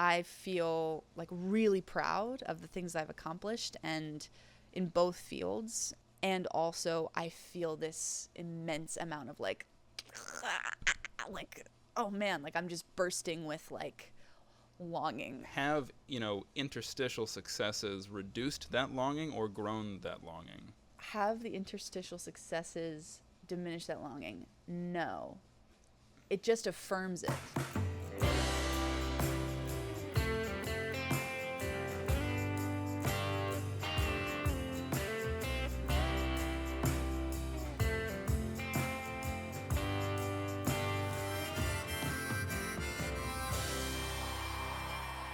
I feel like really proud of the things I've accomplished and in both fields. And also I feel this immense amount of like, oh man, like I'm just bursting with like longing. Have, interstitial successes reduced that longing or grown that longing? Have the interstitial successes diminished that longing? No. It just affirms it.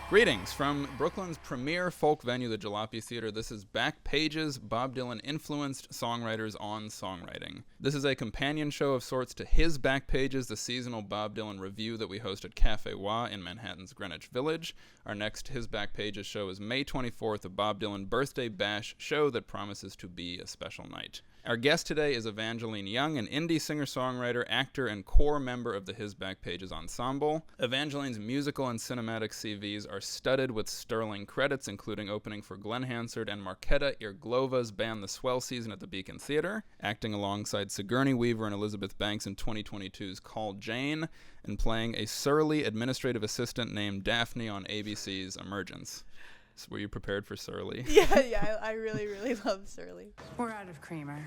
Greetings from Brooklyn's premier folk venue, the Jalopy Theater. This is Back Pages, Bob Dylan-influenced songwriters on songwriting. This is a companion show of sorts to his Back Pages, the seasonal Bob Dylan review that we host at Cafe Wa in Manhattan's Greenwich Village. Our next His Back Pages show is May 24th, a Bob Dylan birthday bash show that promises to be a special night. Our guest today is Evangeline Young, an indie singer-songwriter, actor, and core member of the His Back Pages ensemble. Evangeline's musical and cinematic CVs are studded with sterling credits, including opening for Glen Hansard and Marketa Irglova's band The Swell season at the Beacon Theater, acting alongside Sigourney Weaver and Elizabeth Banks in 2022's Call Jane, and playing a surly administrative assistant named Daphne on ABC's Emergence. So were you prepared for surly? Yeah, I really, really love surly. We're out of creamer.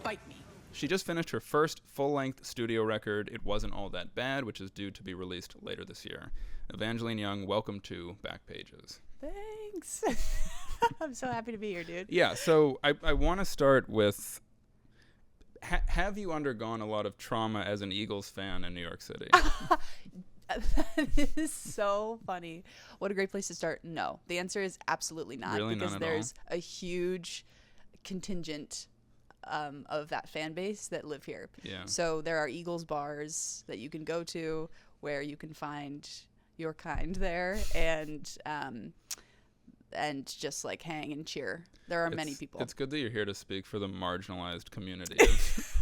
Bite me. She just finished her first full-length studio record, It Wasn't All That Bad, which is due to be released later this year. Evangeline Young, welcome to Back Pages. Thanks. I'm so happy to be here, dude. Yeah, so I want to start with, have you undergone a lot of trauma as an Eagles fan in New York City? That is so funny. What a great place to start. No, the answer is absolutely not. Really, because none at there's a huge contingent of that fan base that live here. Yeah. So there are Eagles bars that you can go to where you can find your kind there and just like hang and cheer. There are many people. It's good that you're here to speak for the marginalized community of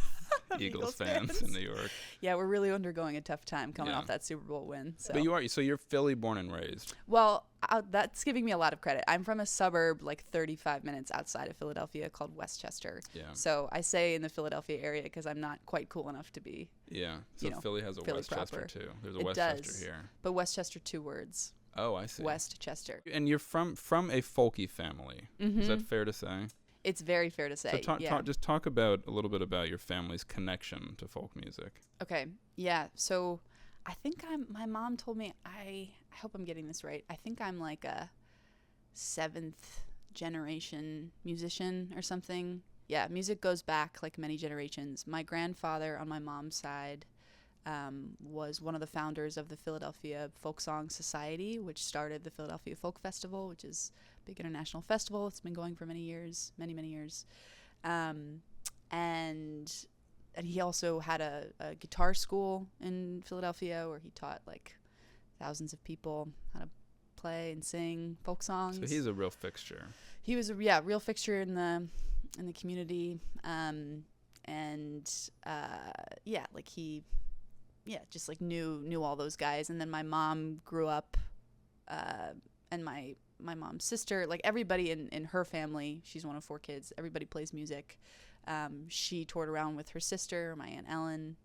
Eagles fans in New York. Yeah, we're really undergoing a tough time coming off that Super Bowl win. So. But you're Philly born and raised. Well, that's giving me a lot of credit. I'm from a suburb like 35 minutes outside of Philadelphia called Westchester. Yeah. So I say in the Philadelphia area because I'm not quite cool enough to be. Yeah. So Philly has a Philly Westchester proper. too. There's a It Westchester does, here. but Westchester 2 words. Oh, I see. Westchester. And you're from a folky family. Mm-hmm. Is that fair to say? It's very fair to say. So just talk about a little bit about your family's connection to folk music. Okay. Yeah. So I think my mom told me, I hope I'm getting this right. I think I'm like a 7th generation musician or something. Yeah. Music goes back like many generations. My grandfather on my mom's side was one of the founders of the Philadelphia Folk Song Society, which started the Philadelphia Folk Festival, which is a big international festival. It's been going for many years. And he also had a guitar school in Philadelphia where he taught like thousands of people how to play and sing folk songs. So he's a real fixture. He was a real fixture in the community. Just like knew all those guys. And then my mom grew up, and my mom's sister, like everybody in her family, she's one of 4 kids, everybody plays music. She toured around with her sister, my Aunt Ellen,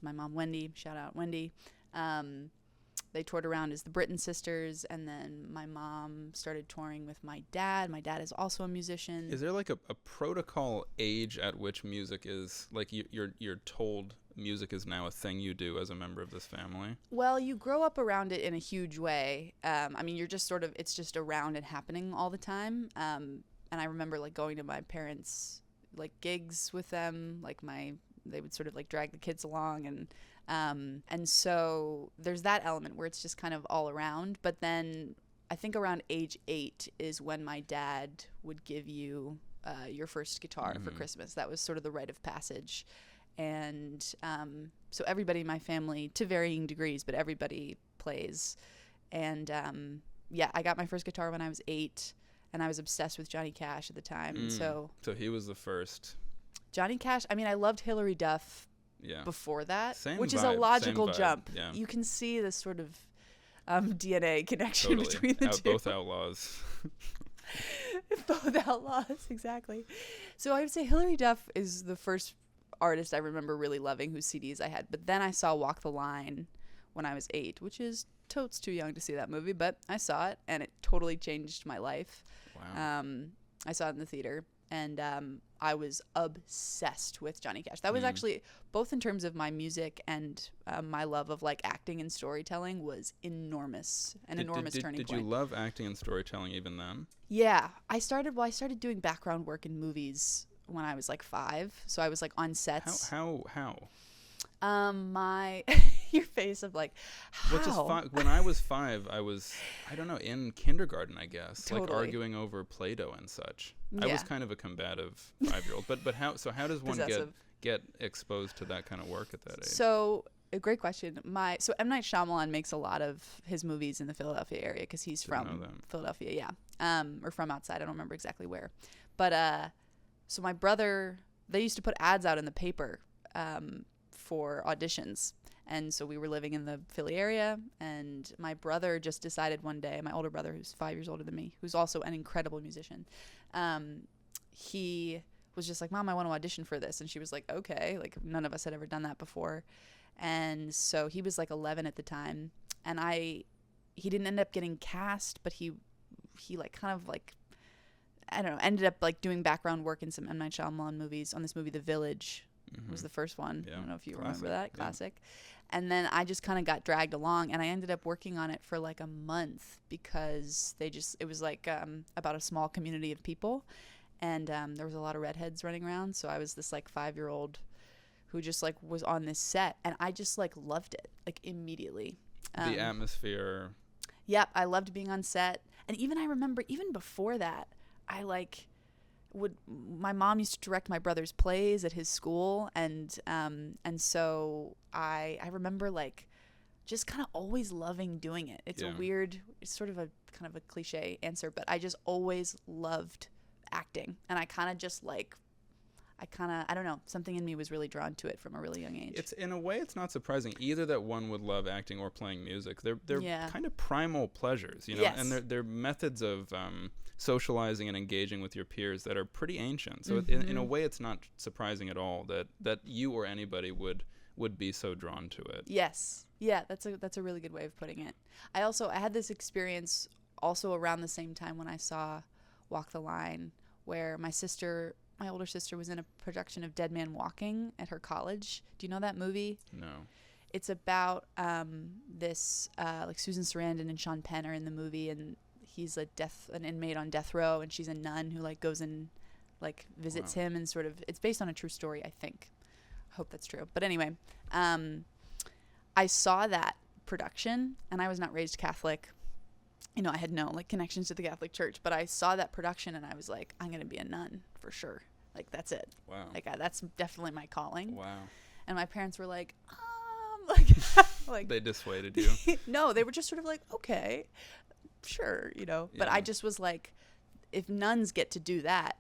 my mom Wendy, shout out Wendy. They toured around as the Britton sisters, and then my mom started touring with my dad. My dad is also a musician. Is there like a protocol age at which music is, like you're told music is now a thing you do as a member of this family? Well, you grow up around it in a huge way. I mean, you're just sort of, it's just around and happening all the time. And I remember like going to my parents' like gigs with them, like they would sort of like drag the kids along, and so there's that element where it's just kind of all around. But then I think around age 8 is when my dad would give you your first guitar for Christmas. That was sort of the rite of passage. And so everybody in my family, to varying degrees, but everybody plays. And I got my first guitar when I was 8, and I was obsessed with Johnny Cash at the time. So he was the first. Johnny Cash, I mean, I loved Hillary Duff before that, Same which vibe, is a logical same vibe, jump. yeah. You can see this sort of DNA connection between the two. Both outlaws. Both outlaws, exactly. So I would say Hilary Duff is the first artist I remember really loving whose CDs I had. But then I saw Walk the Line when I was 8, which is totes too young to see that movie, but I saw it and it totally changed my life. Wow. I saw it in the theater, and I was obsessed with Johnny Cash. That was actually, both in terms of my music and my love of like acting and storytelling, was enormous. Enormous turning point. Did you love acting and storytelling even then? Yeah. I started doing background work in movies when I was like 5. So I was like on sets. How? My your face of like, how? Well, just when I was 5, I was, I don't know, in kindergarten, I guess, Totally. like arguing over Play-Doh and such. Yeah. I was kind of a combative 5-year-old, but how does one get exposed to that kind of work at that age? So a great question. So M. Night Shyamalan makes a lot of his movies in the Philadelphia area because he's from Philadelphia, yeah, or from outside. I don't remember exactly where, but so my brother, they used to put ads out in the paper for auditions. And so we were living in the Philly area, and my brother just decided one day, my older brother, who's 5 years older than me, who's also an incredible musician, he was just like, Mom, I want to audition for this. And she was like, okay. Like, none of us had ever done that before. And so he was like 11 at the time, and he didn't end up getting cast, but he like kind of like, I don't know, ended up like doing background work in some M. Night Shyamalan movies. On this movie, The Village was the first one. Yeah. I don't know if you Classic. remember that. Classic. Yeah. And then I just kind of got dragged along, and I ended up working on it for like a month because it was like about a small community of people, and there was a lot of redheads running around. So I was this like 5-year-old who just like was on this set, and I just like loved it like immediately. The atmosphere. Yep, I loved being on set. And even I remember even before that, I like my mom used to direct my brother's plays at his school, and so I remember like just kind of always loving doing it. It's it's sort of a kind of a cliche answer, but I just always loved acting, and I kind of just like I don't know, something in me was really drawn to it from a really young age. It's in a way, it's not surprising either that one would love acting or playing music. They're kind of primal pleasures, you know, Yes. and they're methods of socializing and engaging with your peers that are pretty ancient. So in a way, it's not surprising at all that you or anybody would be so drawn to it. Yes. Yeah, that's a really good way of putting it. I had this experience also around the same time when I saw Walk the Line, where my older sister was in a production of Dead Man Walking at her college. Do you know that movie? No. It's about this like Susan Sarandon and Sean Penn are in the movie, and he's an inmate on death row, and she's a nun who like goes and like visits him, and sort of it's based on a true story, I think. I hope that's true. But anyway, I saw that production, and I was not raised Catholic. You know, I had no like connections to the Catholic Church, but I saw that production and I was like, I'm going to be a nun for sure. Like, that's it. Wow. Like, that's definitely my calling. Wow. And my parents were like, like they dissuaded you? No, they were just sort of like, okay, sure, you know. But I just was like, if nuns get to do that,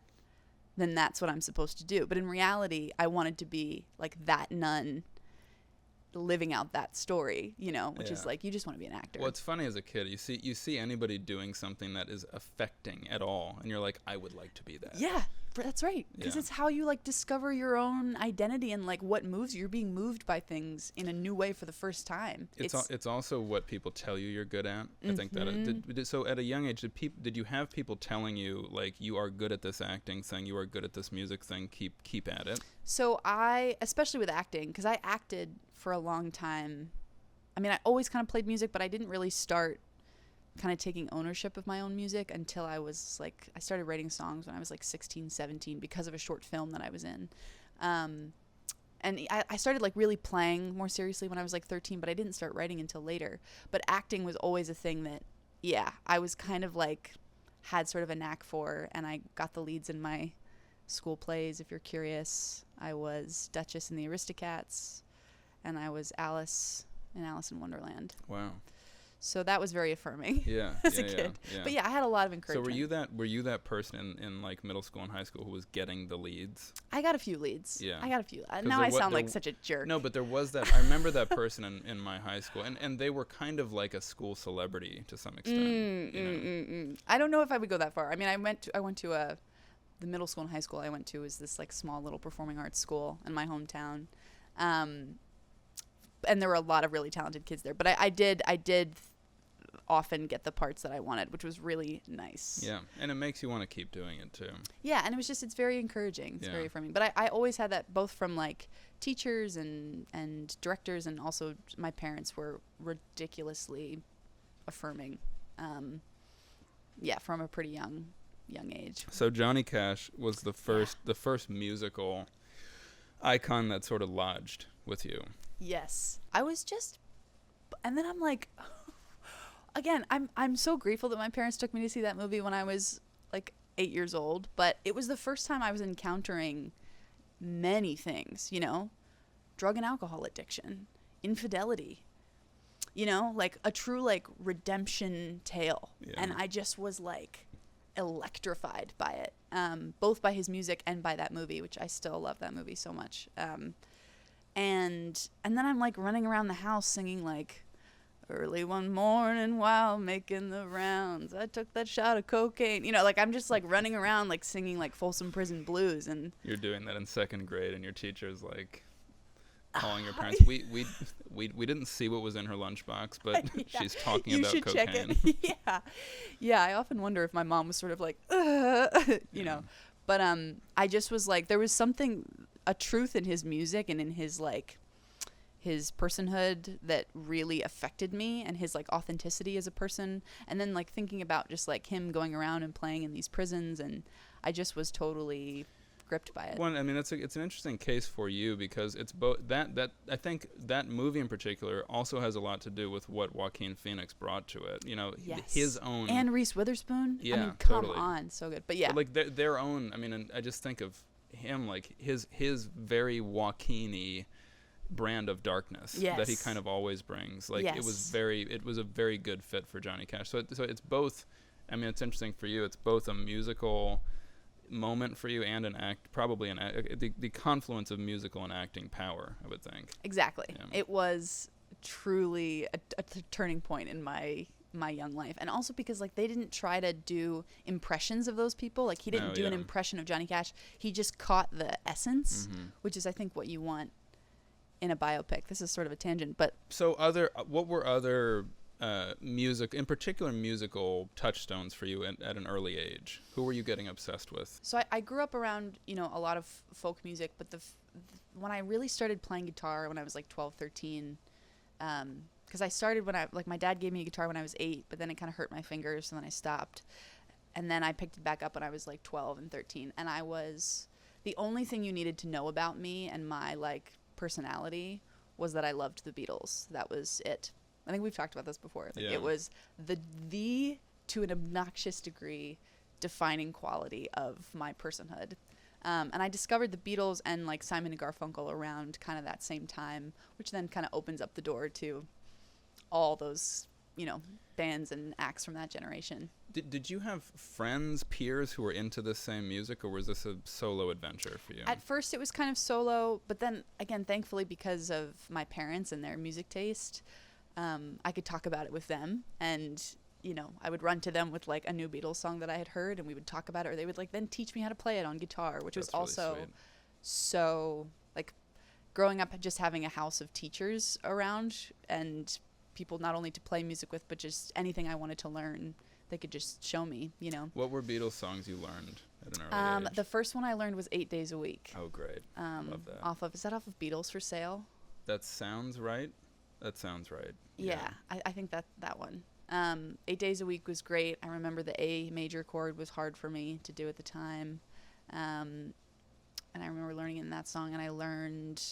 then that's what I'm supposed to do. But in reality, I wanted to be like that nun living out that story, you know, which is like, you just want to be an actor. Well, it's funny as a kid, you see anybody doing something that is affecting at all, and you're like, I would like to be that. Yeah, that's right. Because it's how you like discover your own identity and like what moves you. You're being moved by things in a new way for the first time. It's also what people tell you you're good at. I think that so at a young age, did you have people telling you like, you are good at this acting thing, you are good at this music thing, keep at it? So especially with acting, because I acted for a long time. I mean, I always kind of played music, but I didn't really start kind of taking ownership of my own music until I was like, I started writing songs when I was like 16, 17 because of a short film that I was in. And I started like really playing more seriously when I was like 13, but I didn't start writing until later. But acting was always a thing that, I was kind of like, had sort of a knack for, and I got the leads in my school plays. If you're curious, I was Duchess in the Aristocats, and I was Alice in Alice in Wonderland. Wow. So that was very affirming Yeah. as a kid. Yeah. But yeah, I had a lot of So encouragement. were you that person in like middle school and high school who was getting the leads? I got a few leads. Yeah. I got a few. 'Cause Now there I wa- sound there like such a jerk. No, but there was that. I remember that person in my high school, and they were kind of like a school celebrity to some extent. I don't know if I would go that far. I mean, I went to the middle school and high school I went to was this like small little performing arts school in my hometown. And there were a lot of really talented kids there, but I did often get the parts that I wanted, which was really nice. Yeah, and it makes you want to keep doing it too. Yeah, and it's very encouraging. It's very affirming. But I always had that both from like teachers and directors, and also my parents were ridiculously affirming. From a pretty young age. So Johnny Cash was the first musical icon that sort of lodged with you. Yes. I was just, and then I'm like, again, I'm so grateful that my parents took me to see that movie when I was like 8 years old, but it was the first time I was encountering many things, drug and alcohol addiction, infidelity, like a true like redemption tale. Yeah. And I just was like electrified by it, both by his music and by that movie, which I still love that movie so much. And then I'm like running around the house singing like, early one morning while making the rounds, I took that shot of cocaine. Like I'm just like running around like singing like Folsom Prison Blues. And you're doing that in second grade, and your teacher's like calling your parents. We didn't see what was in her lunchbox, but she's talking about cocaine. Check it. Yeah. I often wonder if my mom was sort of like, But I just was like, there was a truth in his music and in his like his personhood that really affected me, and his like authenticity as a person. And then like thinking about just like him going around and playing in these prisons, and I just was totally gripped by it. Well, I mean, it's an interesting case for you, because it's both that I think that movie in particular also has a lot to do with what Joaquin Phoenix brought to it. Yes. His own, and Reese Witherspoon. Yeah, I mean, come totally. on, so good. But yeah, But like their own. I mean, and I just think of him like his very Joaquin-y brand of darkness that he kind of always brings. Like it was a very good fit for Johnny Cash. So it's both. I mean, it's interesting for you. It's both a musical moment for you and probably the confluence of musical and acting power, I would think. Exactly. Yeah. It was truly a turning point in my young life. And also because like they didn't try to do impressions of those people. Like he didn't do an impression of Johnny Cash. He just caught the essence, which is I think what you want in a biopic. This is sort of a tangent, but so what were other musical touchstones for you at an early age? Who were you getting obsessed with? So I grew up around, a lot of folk music, but when I really started playing guitar when I was like 12, 13, because I started when my dad gave me a guitar when I was 8, but then it kind of hurt my fingers, so then I stopped. And then I picked it back up when I was like 12 and 13, and the only thing you needed to know about me and my like personality was that I loved the Beatles. That was it. I think we've talked about this before. Like, it was the to an obnoxious degree defining quality of my personhood. And I discovered the Beatles and like Simon and Garfunkel around kind of that same time, which then kind of opens up the door to all those, bands and acts from that generation. Did you have friends, peers who were into the same music, or was this a solo adventure for you? At first it was kind of solo, but then again, thankfully, because of my parents and their music taste, I could talk about it with them, and I would run to them with like a new Beatles song that I had heard, and we would talk about it, or they would like then teach me how to play it on guitar, which was also really so like growing up just having a house of teachers around and people not only to play music with, but just anything I wanted to learn, they could just show me, What were Beatles songs you learned at an early age? The first one I learned was 8 Days a Week. Oh, great. Love that. Is that off of Beatles for Sale? That sounds right. Yeah. I think that one. 8 Days a Week was great. I remember the A major chord was hard for me to do at the time. And I remember learning it in that song, and I learned,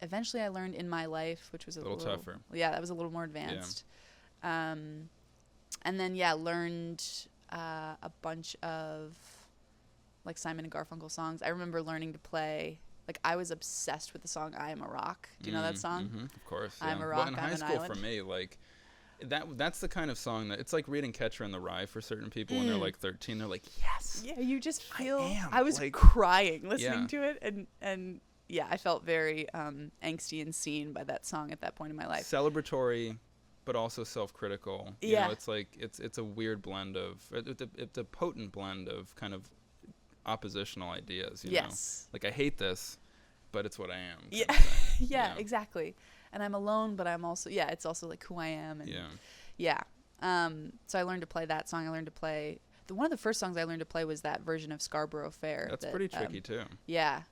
eventually I learned In My Life, which was a little tougher. Yeah, that was a little more advanced. Yeah. And then, learned a bunch of like Simon and Garfunkel songs. I remember learning to play Like, I was obsessed with the song I Am a Rock. Do you know that song? Of course. I'm yeah. a rock, But in I'm high an school island. for me, like that's the kind of song that it's like reading Catcher in the Rye for certain people when they're like 13. They're like, yes. Yeah, you just feel. am, I was like- crying listening Yeah. to it, and yeah, I felt very angsty and seen by that song at that point in my life. Celebratory, but also self-critical. You Yeah. know, it's like it's a weird blend of it's a potent blend of kind of oppositional ideas. You Yes. know, like I hate this, but it's what I am. kind Yeah, of thing, yeah, you know? exactly. And I'm alone, but I'm also it's also like who I am. And Yeah. So I learned to play that song. I learned to play one of the first songs I learned to play was that version of Scarborough Fair. That's pretty tricky too. Yeah.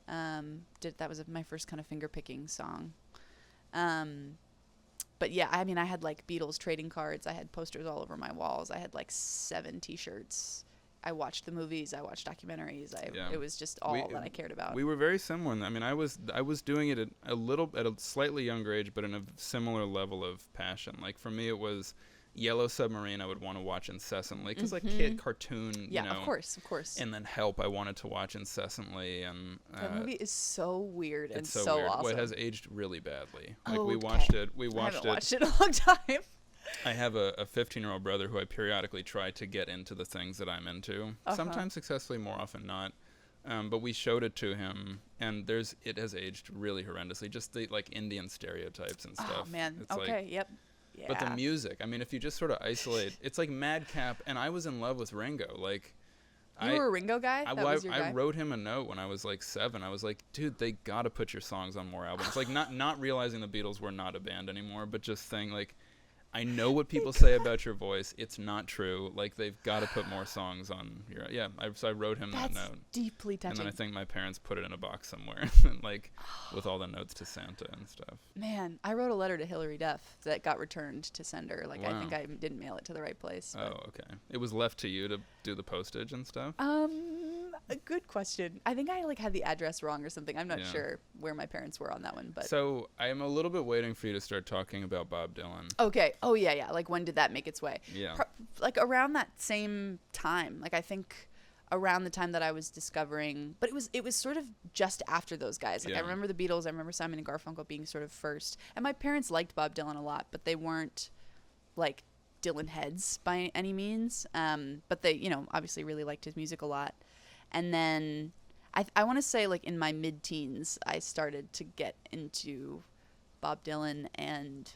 That was my first kind of finger picking song. But yeah, I mean, I had like Beatles trading cards. I had posters all over my walls. I had like 7 T-shirts. I watched the movies. I watched documentaries. It was just all that I cared about. We were very similar. I mean, I was doing it at a slightly younger age, but in a similar level of passion. Like for me, it was Yellow Submarine. I would want to watch incessantly because like kid cartoon. Yeah, you know, of course. And then Help, I wanted to watch incessantly. And that movie is so weird and it's so weird. awesome. Well, it has aged really badly. Like Okay. we watched it. I haven't watched it in a long time. I have a 15-year-old brother who I periodically try to get into the things that I'm into. Sometimes successfully, more often not. But we showed it to him, and it has aged really horrendously. Just the like Indian stereotypes and stuff. Oh man. It's Okay. like, Yep. Yeah. but the music, I mean, if you just sort of isolate, it's like Madcap, and I was in love with Ringo. Like, you were a Ringo guy? That was your guy? I wrote him a note when I was like 7. I was like, dude, they gotta put your songs on more albums. Like, not realizing the Beatles were not a band anymore, but just saying like, I know what people say about your voice. It's not true. Like, they've got to put more songs on your... Yeah, so I wrote him that note. Deeply touching. And then I think my parents put it in a box somewhere, like, with all the notes to Santa and stuff. Man, I wrote a letter to Hillary Duff that got returned to sender. Like, I Wow. think I didn't mail it to the right place. Oh, okay. It was left to you to do the postage and stuff? A good question. I think I like had the address wrong or something. I'm not sure where my parents were on that one, but So I am a little bit waiting for you to start talking about Bob Dylan. okay. Oh yeah. Like, when did that make its way? Yeah. Like around that same time. Like, I think around the time that I was discovering, but it was sort of just after those guys. Like, I remember the Beatles. I remember Simon and Garfunkel being sort of first, and my parents liked Bob Dylan a lot, but they weren't like Dylan heads by any means. But they, obviously really liked his music a lot. And then I want to say, like, in my mid-teens, I started to get into Bob Dylan, and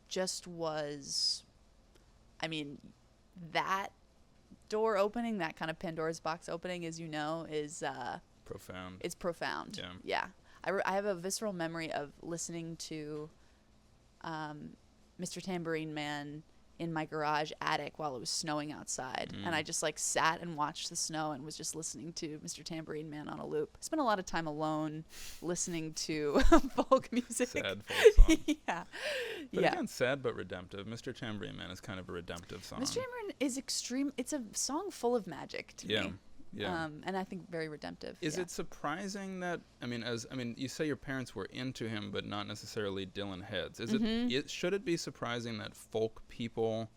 just was, I mean, that door opening, that kind of Pandora's box opening, as you know, is Profound. it's profound. Yeah. I have a visceral memory of listening to Mr. Tambourine Man in my garage attic while it was snowing outside, and I just like sat and watched the snow and was just listening to Mr. Tambourine Man on a loop. I spent a lot of time alone listening to folk music. Sad folk song. Yeah. But again, sad but redemptive. Mr. Tambourine Man is kind of a redemptive song. Mr. Tambourine is extreme. It's a song full of magic to me. Yeah. And I think very redemptive. Is it surprising that you say your parents were into him, but not necessarily Dylan heads? Should it be surprising that folk people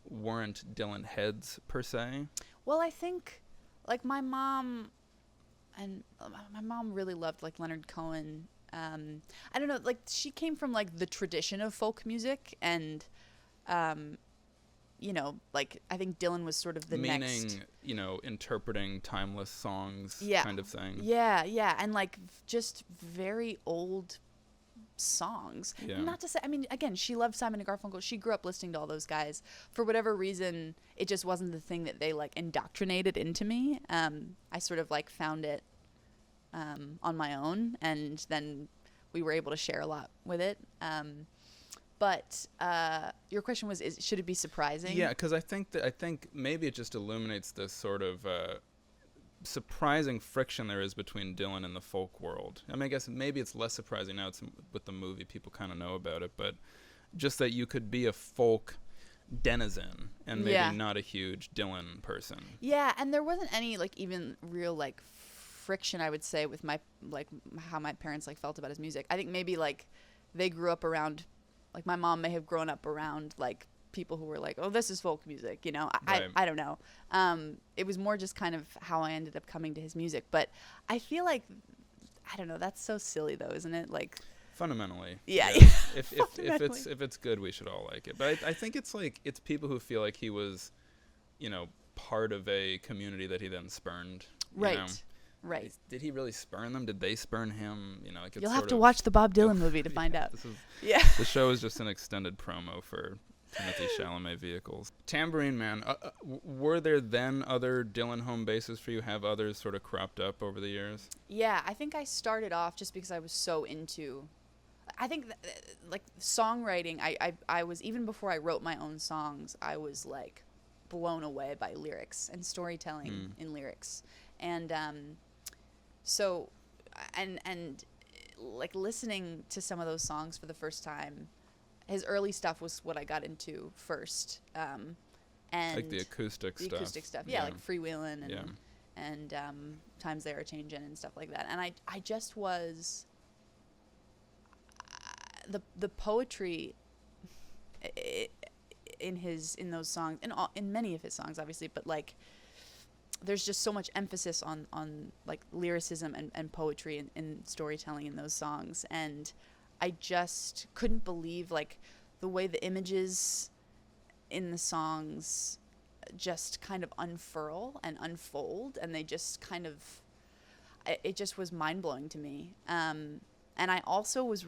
weren't Dylan heads per se? Well, I think like my mom really loved like Leonard Cohen. I don't know, like she came from like the tradition of folk music, and like I think Dylan was sort of the next. Meaning, interpreting timeless songs kind of thing. Yeah. And like just very old songs. Yeah. Not to say, I mean, again, she loved Simon and Garfunkel. She grew up listening to all those guys. For whatever reason, it just wasn't the thing that they like indoctrinated into me. I sort of like found it on my own, and then we were able to share a lot with it. But your question was, should it be surprising? Yeah, because I think maybe it just illuminates this sort of surprising friction there is between Dylan and the folk world. I mean, I guess maybe it's less surprising now. It's with the movie, people kind of know about it, but just that you could be a folk denizen and maybe not a huge Dylan person. Yeah, and there wasn't any like even real like friction, I would say, with my like how my parents like felt about his music. I think maybe like they grew up around. Like, my mom may have grown up around, like, people who were like, oh, this is folk music, Right. I don't know. It was more just kind of how I ended up coming to his music. But I feel like I don't know. That's so silly, though, isn't it? Like, fundamentally, yeah. if it's good, we should all like it. But I think it's like it's people who feel like he was, part of a community that he then spurned. Right. Know? Right. Did he really spurn them? Did they spurn him? Like it's You'll have to watch the Bob Dylan movie to find out. The show is just an extended promo for Timothée Chalamet vehicles. Tambourine Man. Were there then other Dylan home bases for you? Have others sort of cropped up over the years? Yeah, I think I started off just because I was so into. I think like songwriting. I was, even before I wrote my own songs, I was like blown away by lyrics and storytelling in lyrics, and so like listening to some of those songs for the first time. His early stuff was what I got into first, and like the acoustic stuff. Yeah, like Freewheelin' and Times They Are Changin' and stuff like that. And I just was the poetry in those songs, in many of his songs, obviously, but like there's just so much emphasis on like lyricism and poetry and storytelling in those songs, and I just couldn't believe like the way the images in the songs just kind of unfurl and unfold, and they just kind of, it just was mind-blowing to me. And I also was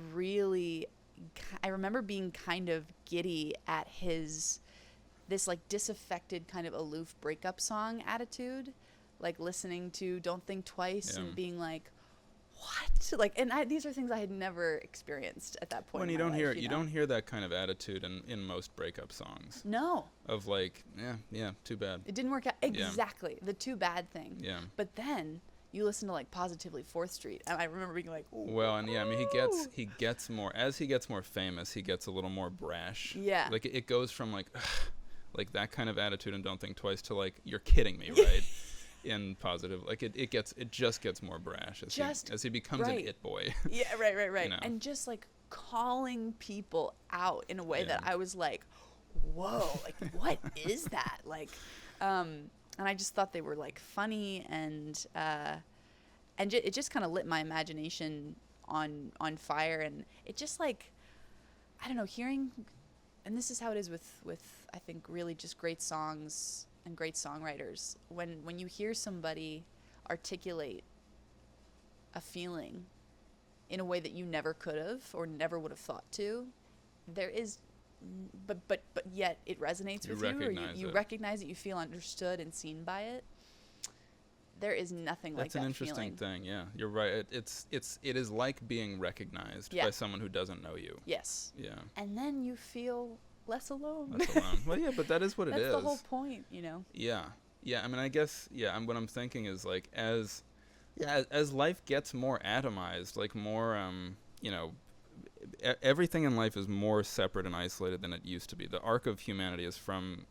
I remember being kind of giddy at this like disaffected kind of aloof breakup song attitude, like listening to Don't Think Twice and being like, what? Like, and these are things I had never experienced at that point. When you don't hear that kind of attitude in most breakup songs. No. Of like, yeah, too bad. It didn't work out. Exactly. The too bad thing. Yeah. But then you listen to like Positively 4th Street, and I remember being like, ooh. Well, and yeah, I mean, he gets more, as he gets more famous, he gets a little more brash. Yeah. Like it goes from like, like that kind of attitude and Don't Think Twice to like, you're kidding me, right? In Positive, like it just gets more brash as he becomes an it boy. Yeah, right. And just like calling people out in a way that I was like, whoa, like what is that? Like, and I just thought they were like funny, and it just kind of lit my imagination on fire, and it just like, I don't know, hearing, and this is how it is with I think really just great songs and great songwriters, when you hear somebody articulate a feeling in a way that you never could have or never would have thought to, there is but yet it resonates with you, or you recognize it, you feel understood and seen by it. There is nothing like that. That's an interesting thing. Yeah, you're right. It is like being recognized by someone who doesn't know you. Yes. Yeah. And then you feel less alone. Well, yeah, but that is what it is. That's the whole point, Yeah. I mean, I guess, what I'm thinking is like as life gets more atomized, like more, everything in life is more separate and isolated than it used to be. The arc of humanity is from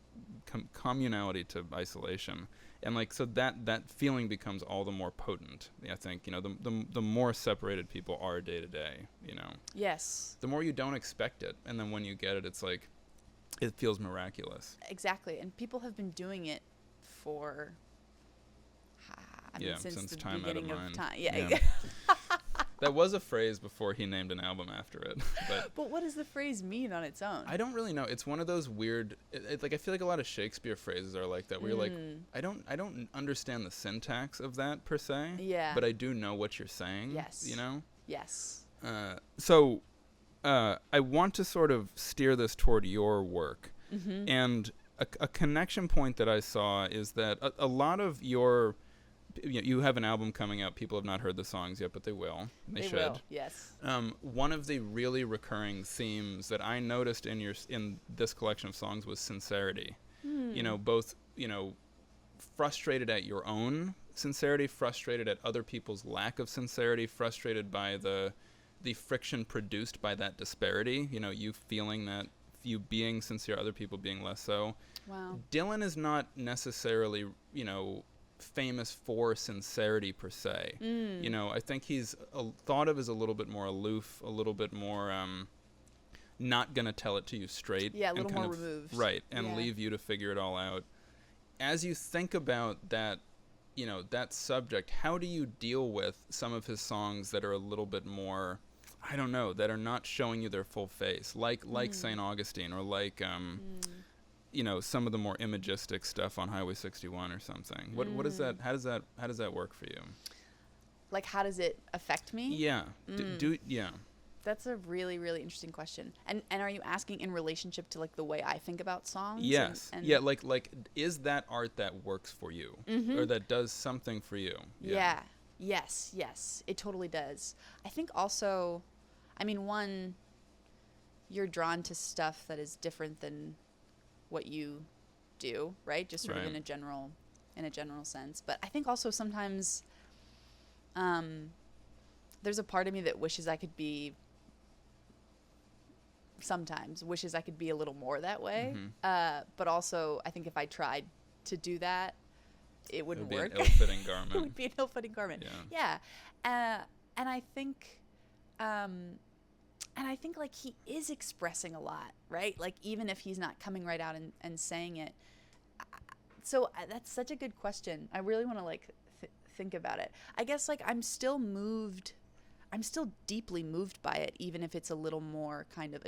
communality to isolation, and like so that feeling becomes all the more potent. I think the more separated people are day to day. Yes. The more you don't expect it, and then when you get it, it's like, it feels miraculous. Exactly, and people have been doing it for, since the time beginning out of time. Yeah. That was a phrase before he named an album after it. But what does the phrase mean on its own? I don't really know. It's one of those weird, like I feel like a lot of Shakespeare phrases are like that, where you're like, I don't understand the syntax of that per se. Yeah. But I do know what you're saying. Yes. Yes. So I want to sort of steer this toward your work. Mm-hmm. And a connection point that I saw is that a lot of your, you have an album coming out. People have not heard the songs yet, but they will. They should. Will, yes. One of the really recurring themes that I noticed in this collection of songs was sincerity. Both, frustrated at your own sincerity, frustrated at other people's lack of sincerity, frustrated by the friction produced by that disparity, you feeling that, you being sincere, other people being less so. Wow. Dylan is not necessarily, famous for sincerity per se. I think he's thought of as a little bit more aloof, a little bit more not gonna tell it to you straight. Yeah, a little more removed. Right, and leave you to figure it all out. As you think about that, that subject, how do you deal with some of his songs that are a little bit more, I don't know, that are not showing you their full face, like St. Augustine, or like some of the more imagistic stuff on Highway 61 or something? What is that? How does that work for you? Like, how does it affect me? Yeah. Yeah. That's a really, really interesting question. And are you asking in relationship to like the way I think about songs? Yes. Yeah. Like, is that art that works for you, or that does something for you? Yeah. Yes. It totally does. I think also, I mean, one, you're drawn to stuff that is different than what you do, right? Just sort of in a general sense. But I think also sometimes, there's a part of me that wishes I could be a little more that way. But also, I think if I tried to do that, it wouldn't work. It would be an ill-fitting garment. It would be an ill-fitting garment. Yeah. And I think, like, he is expressing a lot, right? Like, even if he's not coming right out and saying it. So that's such a good question. I really want to, like, think about it. I guess, like, I'm still deeply moved by it, even if it's a little more kind of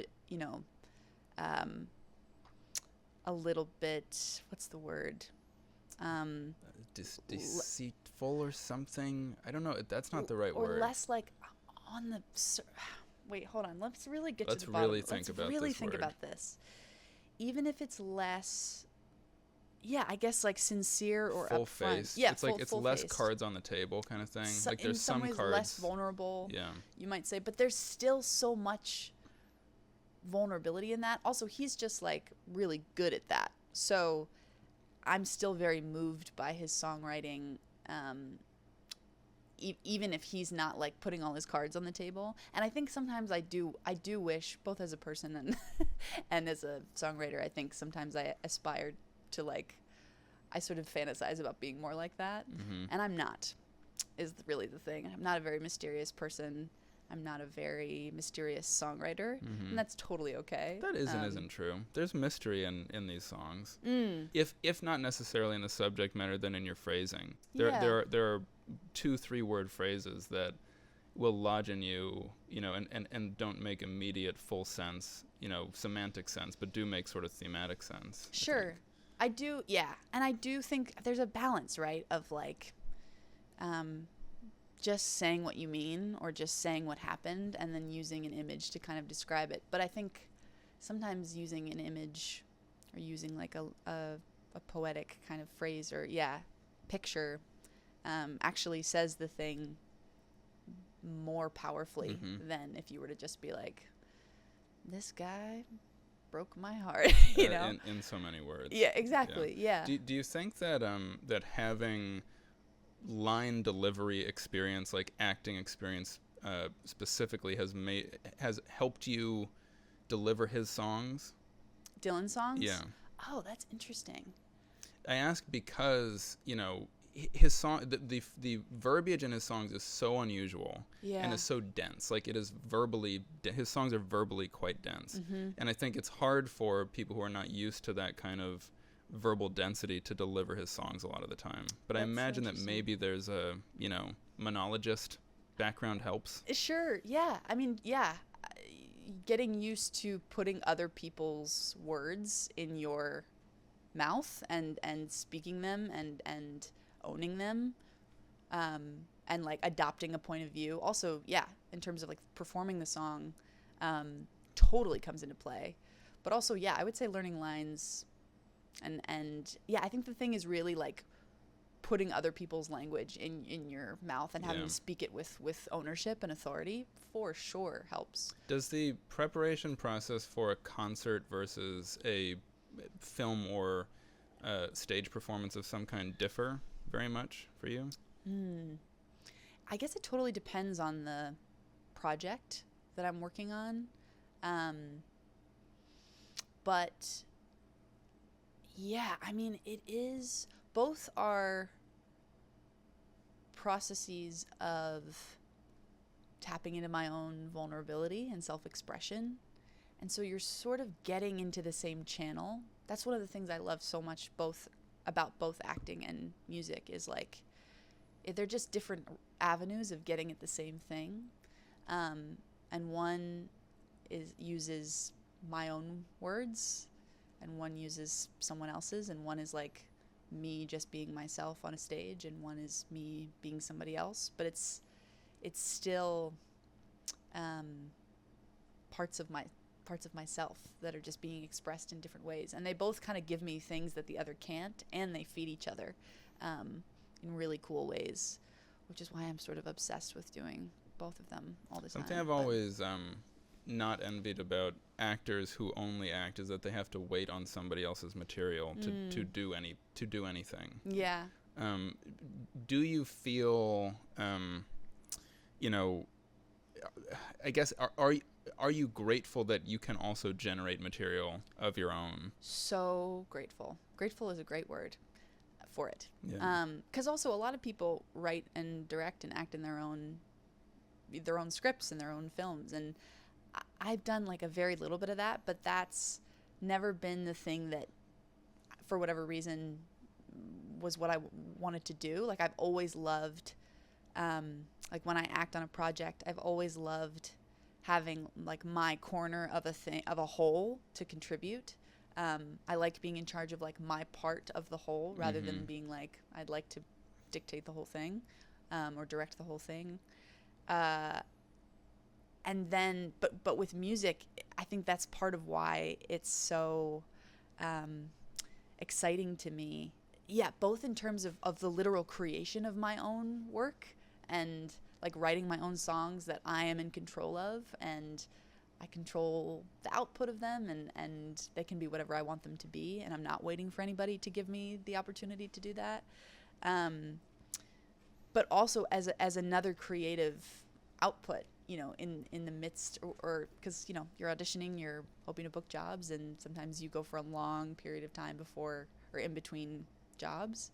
a little bit, what's the word? Deceitful or something. I don't know. That's not the right word. Or less like on the. Wait, hold on. Let's really get to the bottom. Let's really think about this. Even if it's less. Yeah, I guess like sincere or full upfront. Face. Yeah, it's like it's less cards on the table kind of thing. Like there's some ways cards less vulnerable. Yeah, you might say, but there's still so much vulnerability in that. Also, he's just like really good at that. So I'm still very moved by his songwriting, even if he's not like putting all his cards on the table. And I think sometimes I do wish, both as a person and and as a songwriter, I think sometimes I aspired to, like, I sort of fantasize about being more like that. And I'm not, is really the thing. I'm not a very mysterious person. I'm not a very mysterious songwriter, and that's totally okay. That isn't true. There's mystery in these songs. If not necessarily in the subject matter, then in your phrasing. There are 2-3 word phrases that will lodge in you, and don't make immediate full sense, semantic sense, but do make sort of thematic sense. Sure. I do, yeah. And I do think there's a balance, right, of like just saying what you mean or just saying what happened and then using an image to kind of describe it. But I think sometimes using an image or using like a poetic kind of phrase or, picture actually says the thing more powerfully than if you were to just be like, this guy broke my heart, in so many words. Yeah, exactly. Yeah. Do you think that that having line delivery experience, like acting experience, specifically has helped you deliver his songs? Dylan songs? Yeah. Oh, that's interesting. I ask because his song, the verbiage in his songs is so unusual and is so dense. Like, it is his songs are verbally quite dense. And I think it's hard for people who are not used to that kind of verbal density to deliver his songs a lot of the time. But I imagine that maybe there's a, monologist background helps. Sure. Yeah. I mean, yeah. Getting used to putting other people's words in your mouth and speaking them and owning them, and like adopting a point of view. Also, in terms of like performing the song, totally comes into play. But also, I would say learning lines, and I think the thing is really like putting other people's language in your mouth and having to speak it with ownership and authority for sure helps. Does the preparation process for a concert versus a film or stage performance of some kind differ very much for you? I guess it totally depends on the project that I'm working on. But I mean, it is, both are processes of tapping into my own vulnerability and self-expression. And so you're sort of getting into the same channel. That's one of the things I love so much about both acting and music, is like they're just different avenues of getting at the same thing. And one uses my own words, and one uses someone else's, and one is like me just being myself on a stage, and one is me being somebody else. But it's still parts of myself that are just being expressed in different ways, and they both kind of give me things that the other can't, and they feed each other in really cool ways, which is why I'm sort of obsessed with doing both of them all the time. Something I've always not envied about actors who only act is that they have to wait on somebody else's material to do anything. Yeah. Do you feel, I guess, are you grateful that you can also generate material of your own? So grateful. Grateful is a great word for it. Yeah. 'Cause also a lot of people write and direct and act in their own scripts and their own films, and I've done like a very little bit of that, but that's never been the thing that, for whatever reason, was what I wanted to do. Like I've always loved, like when I act on a project, I've always loved having like my corner of a whole to contribute. I like being in charge of like my part of the whole rather than being like, I'd like to dictate the whole thing, or direct the whole thing. And then, but with music, I think that's part of why it's so exciting to me. Yeah, both in terms of the literal creation of my own work and like writing my own songs that I am in control of, and I control the output of them, and they can be whatever I want them to be, and I'm not waiting for anybody to give me the opportunity to do that. But also as another creative output, in the midst, or because, you're auditioning, you're hoping to book jobs, and sometimes you go for a long period of time before or in between jobs.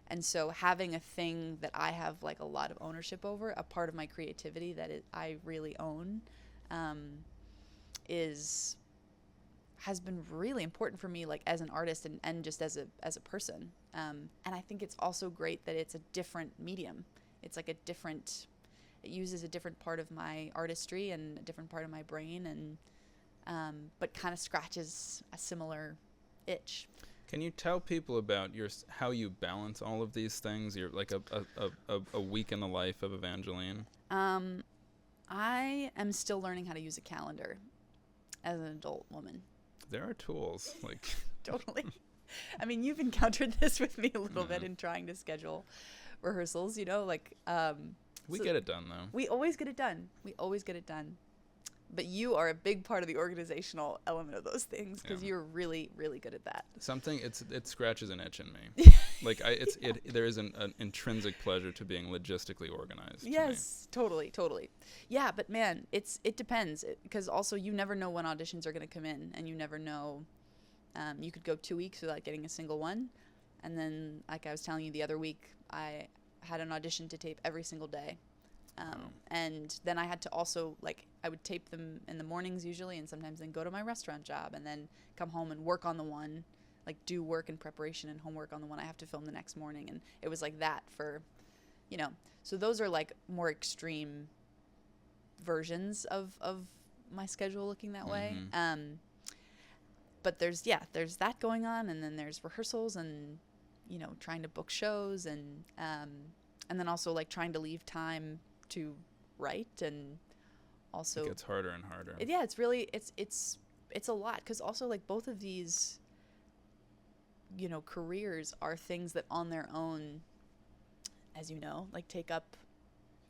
And so having a thing that I have like a lot of ownership over, a part of my creativity that I really own, has been really important for me, like as an artist and just as a person. And I think it's also great that it's a different medium. It's like it uses a different part of my artistry and a different part of my brain, and but kind of scratches a similar itch. Can you tell people about how you balance all of these things? You're like a week in the life of Evangeline. I am still learning how to use a calendar as an adult woman. There are tools, like Totally. I mean, you've encountered this with me a little bit in trying to schedule rehearsals. We get it done though. We always get it done. But you are a big part of the organizational element of those things, because you're really, really good at that. It scratches an itch in me. Like there is an intrinsic pleasure to being logistically organized. Yes, totally. Yeah, but man, it depends, because also you never know when auditions are going to come in, and you never know. You could go 2 weeks without getting a single one, and then, like I was telling you the other week, I had an audition to tape every single day. And then I had to also, I would tape them in the mornings usually, and sometimes then go to my restaurant job, and then come home and work on the one, do work and preparation and homework on the one I have to film the next morning. And it was like that for, so those are more extreme versions of my schedule looking that way. But there's that going on, and then there's rehearsals and, trying to book shows, and then also trying to leave time to write, and also it gets harder and harder. It's really it's a lot, because also both of these careers are things that on their own, as take up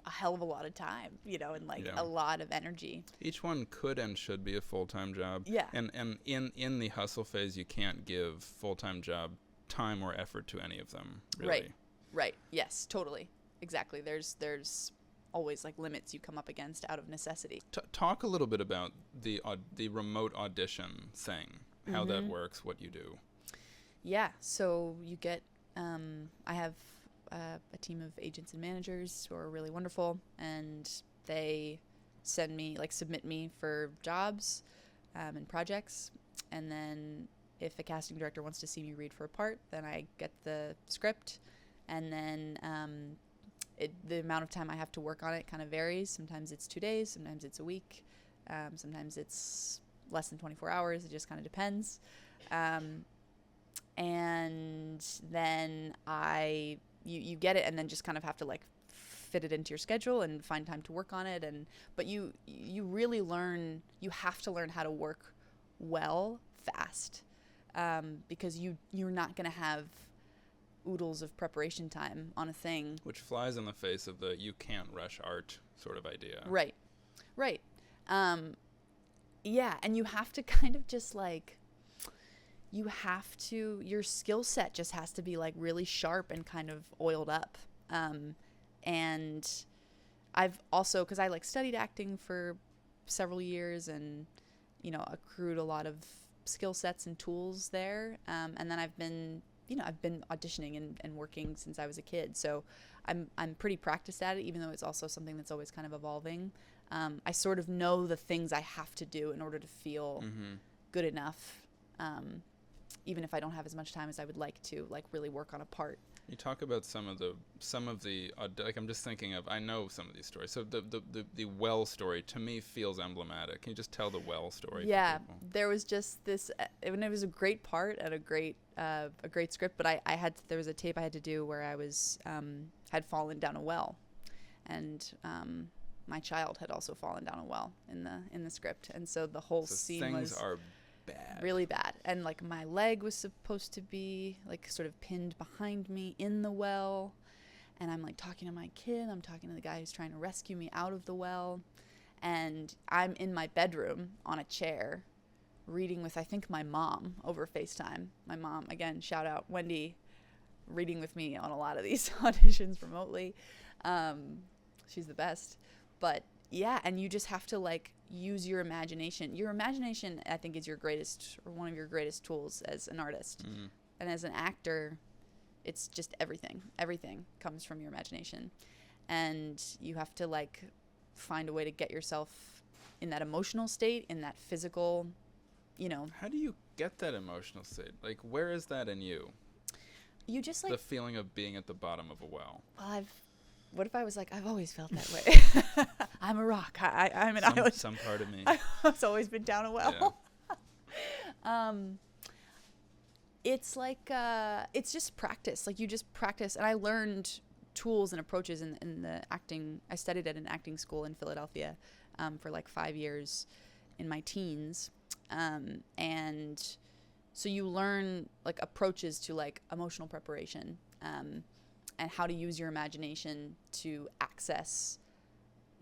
a hell of a lot of time, and a lot of energy. Each one could and should be a full-time job. Yeah. And in the hustle phase, you can't give full-time job time or effort to any of them, really. Right. Yes, totally. Exactly. There's always limits you come up against out of necessity. Talk a little bit about the remote audition thing, how that works, what you do. Yeah, so you get I have a team of agents and managers who are really wonderful, and they submit me for jobs and projects, and then if a casting director wants to see me read for a part, then I get the script, and then the amount of time I have to work on it kind of varies. Sometimes it's 2 days, sometimes it's a week, sometimes it's less than 24 hours. It just kind of depends. And then you get it, and then just kind of have to like fit it into your schedule and find time to work on it. But you really learn, you have to learn how to work well fast, because you're not going to have oodles of preparation time on a thing. Which flies in the face of the you can't rush art sort of idea. Right. Yeah, and you have to kind of just like, your skill set just has to be like really sharp and kind of oiled up. And I've also, because I like studied acting for several years and, you know, accrued a lot of skill sets and tools there. And then I've been auditioning and working since I was a kid. So I'm pretty practiced at it, even though it's also something that's always kind of evolving. I sort of know the things I have to do in order to feel good enough, even if I don't have as much time as I would like to, like, really work on a part. You talk about some of the like, I'm just thinking of, I know some of these stories. So the Well story to me feels emblematic. Can you just tell the Well story? Yeah, there was just this, and it was a great part and a great script. But there was a tape I had to do where I was had fallen down a well, and my child had also fallen down a well in the script, and so the whole scene was are bad. Really bad. And like my leg was supposed to be like sort of pinned behind me in the well, and I'm like talking to my kid, I'm talking to the guy who's trying to rescue me out of the well, and I'm in my bedroom on a chair reading with, I think, my mom over FaceTime. My mom, again, shout out Wendy, reading with me on a lot of these auditions remotely. She's the best. But yeah, and you just have to like use your imagination. Your imagination, I think, is your greatest, or one of your greatest tools as an artist. And as an actor, it's just everything. Everything comes from your imagination. And you have to like find a way to get yourself in that emotional state, in that physical, you know. How do you get that emotional state? Like, where is that in you? You just like the feeling of being at the bottom of a well. Well, what if I was like, I've always felt that way. I'm a rock. I'm an island. Some part of me. I've always been down a well. Yeah. It's like, it's just practice. Like, you just practice. And I learned tools and approaches in the acting. I studied at an acting school in Philadelphia for like 5 years in my teens. And so you learn like approaches to like emotional preparation, and how to use your imagination to access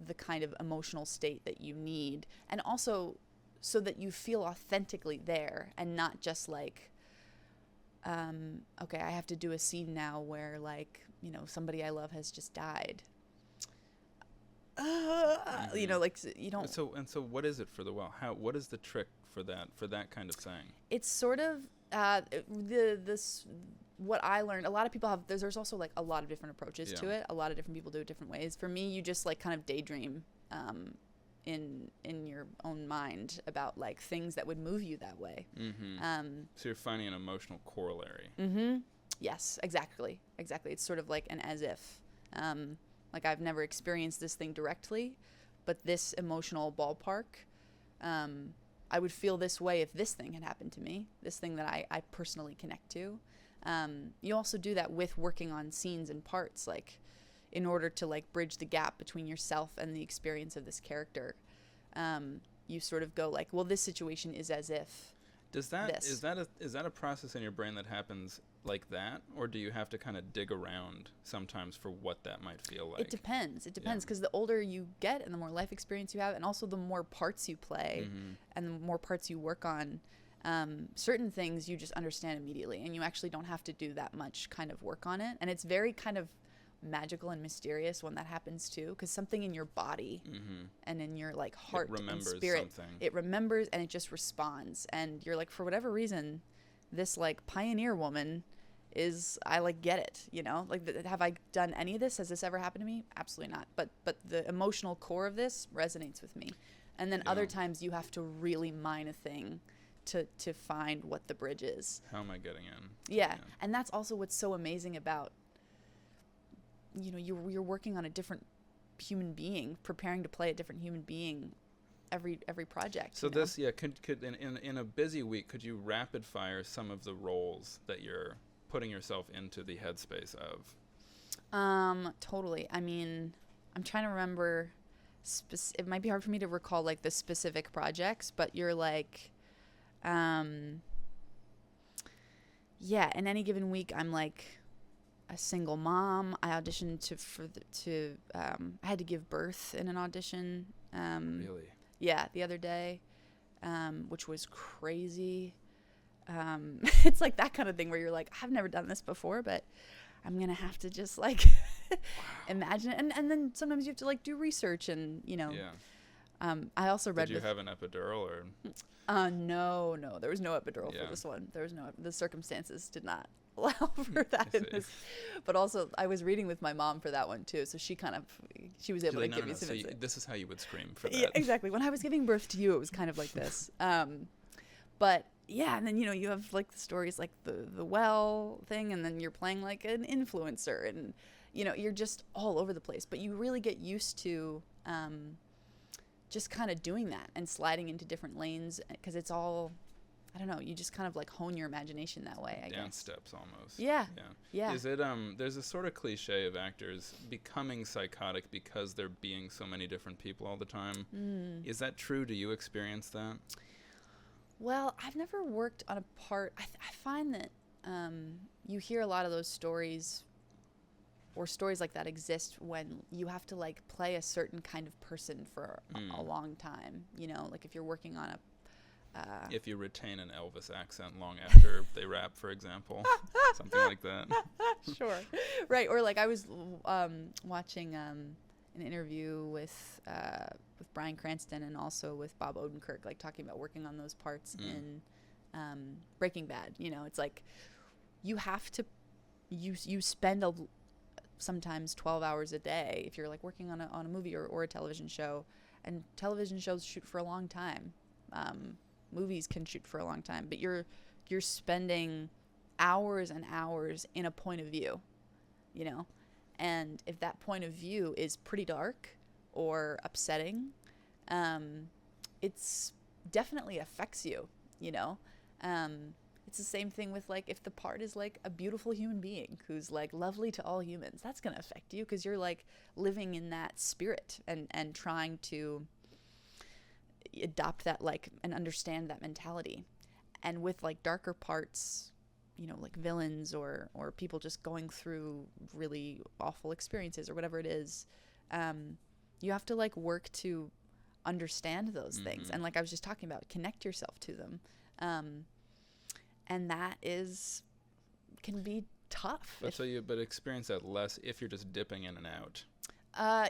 the kind of emotional state that you need, and also so that you feel authentically there and not just like, okay, I have to do a scene now where, like, you know, somebody I love has just died. You know, like, you don't. So what is it for the well? What is the trick for that kind of thing? It's sort of what I learned. A lot of people have. There's also like a lot of different approaches to it. A lot of different people do it different ways. For me, you just like kind of daydream in your own mind about like things that would move you that way. So you're finding an emotional corollary. Yes, exactly. It's sort of like an as if. Like, I've never experienced this thing directly, but this emotional ballpark, I would feel this way if this thing had happened to me, this thing that I personally connect to. You also do that with working on scenes and parts, like, in order to like bridge the gap between yourself and the experience of this character. You sort of go like, well, this situation is as if. Is that a process in your brain that happens like that, or do you have to kind of dig around sometimes for what that might feel like? It depends because the older you get and the more life experience you have, and also the more parts you play and the more parts you work on, certain things you just understand immediately, and you actually don't have to do that much kind of work on it. And it's very kind of magical and mysterious when that happens too, because something in your body and in your like heart and spirit, it remembers and it just responds, and you're like, for whatever reason, this like pioneer woman is, I like get it, you know, like, have I done any of this? Has this ever happened to me? Absolutely not. But the emotional core of this resonates with me. And then other times you have to really mine a thing to find what the bridge is. How am I getting in? Yeah. And that's also what's so amazing about you're working on a different human being, preparing to play a different human being every project. So this, could in a busy week, could you rapid fire some of the roles that you're putting yourself into the headspace of? Totally. I mean, I'm trying to remember. It might be hard for me to recall like the specific projects, but you're like, in any given week, I'm like a single mom. I auditioned I had to give birth in an audition. Really? Yeah, the other day, which was crazy. It's like that kind of thing where you're like, I've never done this before, but I'm going to have to just like imagine it. And then sometimes you have to like do research and, I also read. Did you have an epidural or? No, there was no epidural for this one. The circumstances did not allow for that in this. But also I was reading with my mom for that one too. So she was able to give me some insight. This is how you would scream for that. Yeah, exactly. When I was giving birth to you, it was kind of like this. But yeah, and then you have like the stories like the well thing, and then you're playing like an influencer, and you're just all over the place. But you really get used to just kind of doing that and sliding into different lanes, because it's all, I don't know, you just kind of like hone your imagination that way, I guess. Dance steps almost. Yeah. Is it there's a sort of cliche of actors becoming psychotic because they're being so many different people all the time. Is that true? Do you experience that? Well, I've never worked on a part. I find that you hear a lot of those stories, or stories like that exist when you have to like play a certain kind of person for a long time. Like if you're working on if you retain an Elvis accent long after they rap, for example, something like that. Sure. Right. Or like I was watching an interview with Bryan Cranston and also with Bob Odenkirk, like talking about working on those parts in Breaking Bad. It's like you have to you spend sometimes 12 hours a day if you're like working on a movie or a television show, and television shows shoot for a long time. Movies can shoot for a long time, but you're spending hours and hours in a point of view, and if that point of view is pretty dark or upsetting, it's definitely affects you. It's the same thing with like if the part is like a beautiful human being who's like lovely to all humans, that's gonna affect you because you're like living in that spirit and trying to adopt that like and understand that mentality. And with like darker parts, like villains or people just going through really awful experiences or whatever it is, you have to like work to understand those things, and like I was just talking about, connect yourself to them, and that can be tough. But experience that less if you're just dipping in and out.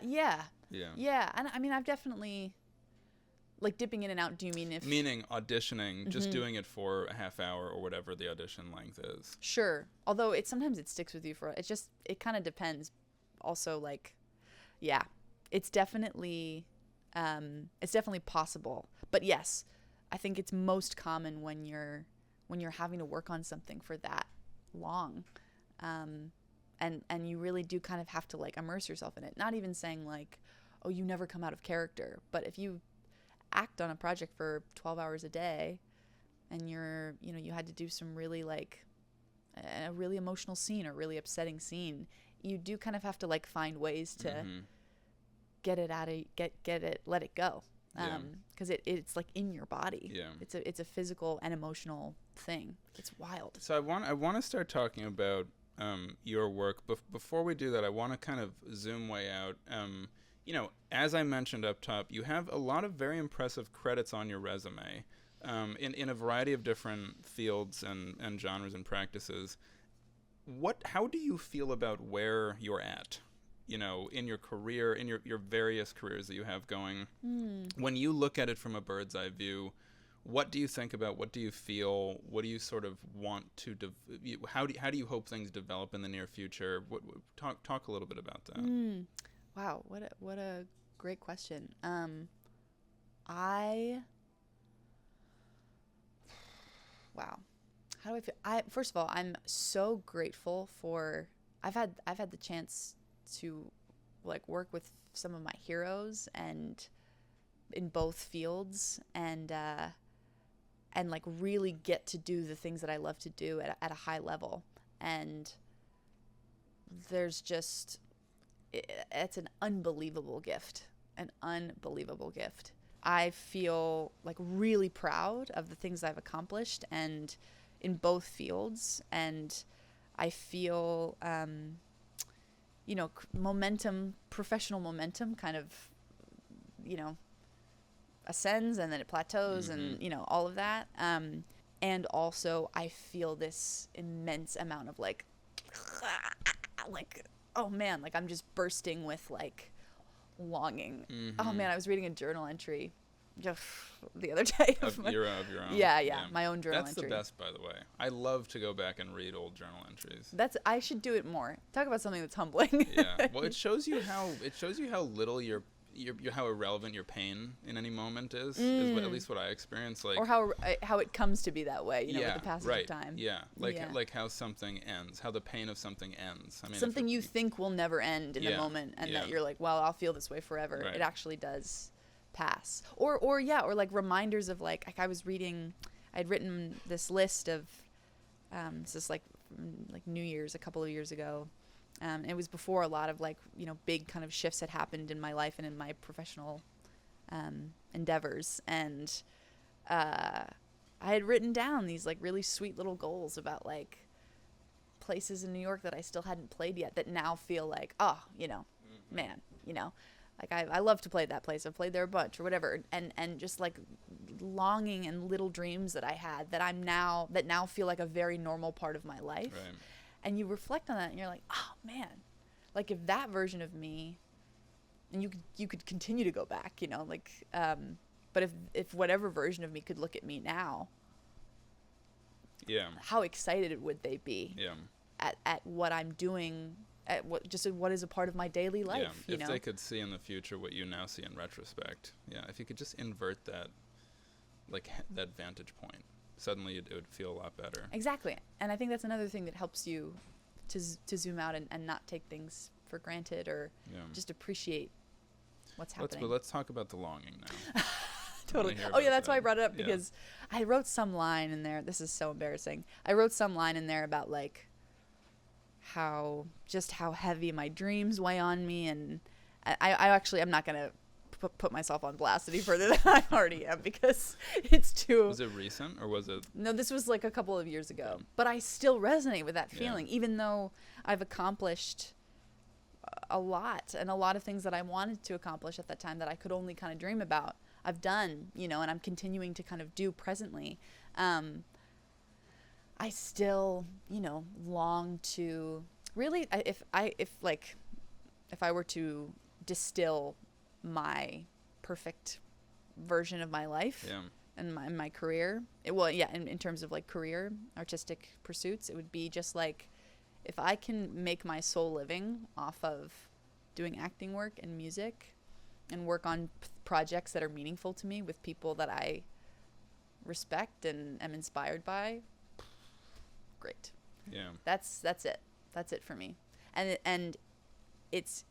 Yeah, and I mean I've definitely like dipping in and out. Do you mean meaning auditioning, just doing it for a half hour or whatever the audition length is? Sure. Although sometimes it sticks with you it kind of depends. Also, like, yeah, it's definitely possible. But yes, I think it's most common when you're having to work on something for that long, and you really do kind of have to like immerse yourself in it. Not even saying like, oh, you never come out of character, but if you act on a project for 12 hours a day and you had to do some really like a really emotional scene or really upsetting scene, you do kind of have to like find ways to get it let it go, because it's like in your body. It's a physical and emotional thing. It's wild. So I want to start talking about your work. Before we do that, I want to kind of zoom way out. As I mentioned up top, you have a lot of very impressive credits on your resume, in a variety of different fields and genres and practices. How do you feel about where you're at, in your career, in your various careers that you have going? When you look at it from a bird's eye view, what do you think about? What do you feel? What do you sort of want to? How do you hope things develop in the near future? Talk a little bit about that. Wow, what a great question. Wow. How do I feel? First of all, I'm so grateful for I've had the chance to like work with some of my heroes and in both fields and like really get to do the things that I love to do at a high level. And there's just, it's an unbelievable gift. I feel like really proud of the things I've accomplished and in both fields. And I feel, professional momentum kind of, ascends and then it plateaus and, all of that. And also I feel this immense amount of like, oh man, like I'm just bursting with like longing. Oh man, I was reading a journal entry the other day of your own. Yeah, my own journal That's entry. the best, by the way. I love to go back and read old journal entries. I should do it more. Talk about something that's humbling. Yeah. Well, it shows you how little how irrelevant your pain in any moment is at least what I experience, like, or how it comes to be that way, with the passage of time. Yeah. Like how something ends, how the pain of something ends. I mean, something you think will never end in the moment, and that you're like, well, I'll feel this way forever. Right. It actually does pass. Or like reminders of like I'd written this list of this is like New Year's a couple of years ago. It was before a lot of like, big kind of shifts had happened in my life and in my professional endeavors. And I had written down these like really sweet little goals about like places in New York that I still hadn't played yet that now feel like, man, like I love to play that place. I've played there a bunch or whatever. And just like longing and little dreams that I had that now feel like a very normal part of my life. Right. And you reflect on that and you're like, oh man, like if that version of me, and you could continue to go back, but if whatever version of me could look at me now, how excited would they be at what I'm doing, at what is a part of my daily life, if they could see in the future what you now see in retrospect. If you could just invert that, like that vantage point, suddenly it would feel a lot better. Exactly. And I think that's another thing that helps you to zoom out and not take things for granted or just appreciate what's happening. Let's talk about the longing now. Totally. Oh yeah, that's why I brought it up, because I wrote some line in there. This is so embarrassing. I wrote some line in there about like how heavy my dreams weigh on me, and I'm not gonna put myself on blast any further than I already am, because it's too... Was it recent or was it... No, this was like a couple of years ago. But I still resonate with that feeling, even though I've accomplished a lot, and a lot of things that I wanted to accomplish at that time that I could only kind of dream about, I've done, and I'm continuing to kind of do presently. I still, long to really, if I were to distill my perfect version of my life and my career, in terms of like career, artistic pursuits, it would be just like, if I can make my soul living off of doing acting work and music and work on projects that are meaningful to me with people that I respect and am inspired by, great. That's it. That's it for me. And it's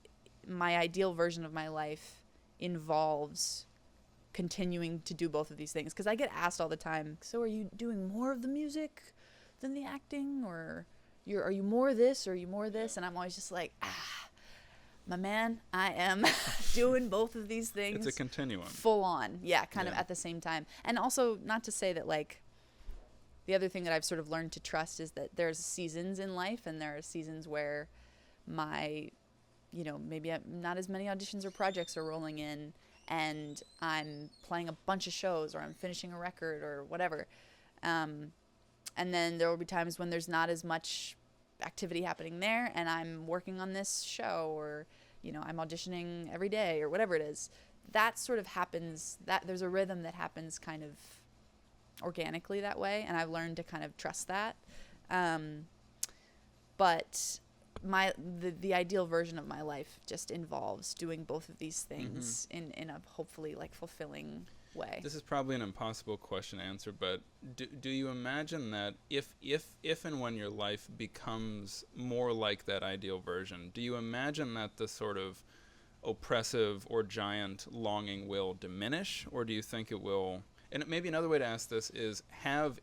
my ideal version of my life involves continuing to do both of these things, because I get asked all the time, so are you doing more of the music than the acting, or are you more this or are you more this? And I'm always just like, my man, I am doing both of these things. It's a continuum. Full on. Kind of at the same time. And also, not to say that like, the other thing that I've sort of learned to trust is that there's seasons in life, and there are seasons where my, maybe not as many auditions or projects are rolling in, and I'm playing a bunch of shows, or I'm finishing a record or whatever. And then there will be times when there's not as much activity happening there, and I'm working on this show, or, I'm auditioning every day or whatever it is. That sort of happens, that there's a rhythm that happens kind of organically that way, and I've learned to kind of trust that. But the ideal version of my life just involves doing both of these things in a hopefully like fulfilling way. This is probably an impossible question to answer, but do you imagine that if and when your life becomes more like that ideal version, do you imagine that the sort of oppressive or giant longing will diminish, or do you think it will? And maybe another way to ask this is, have,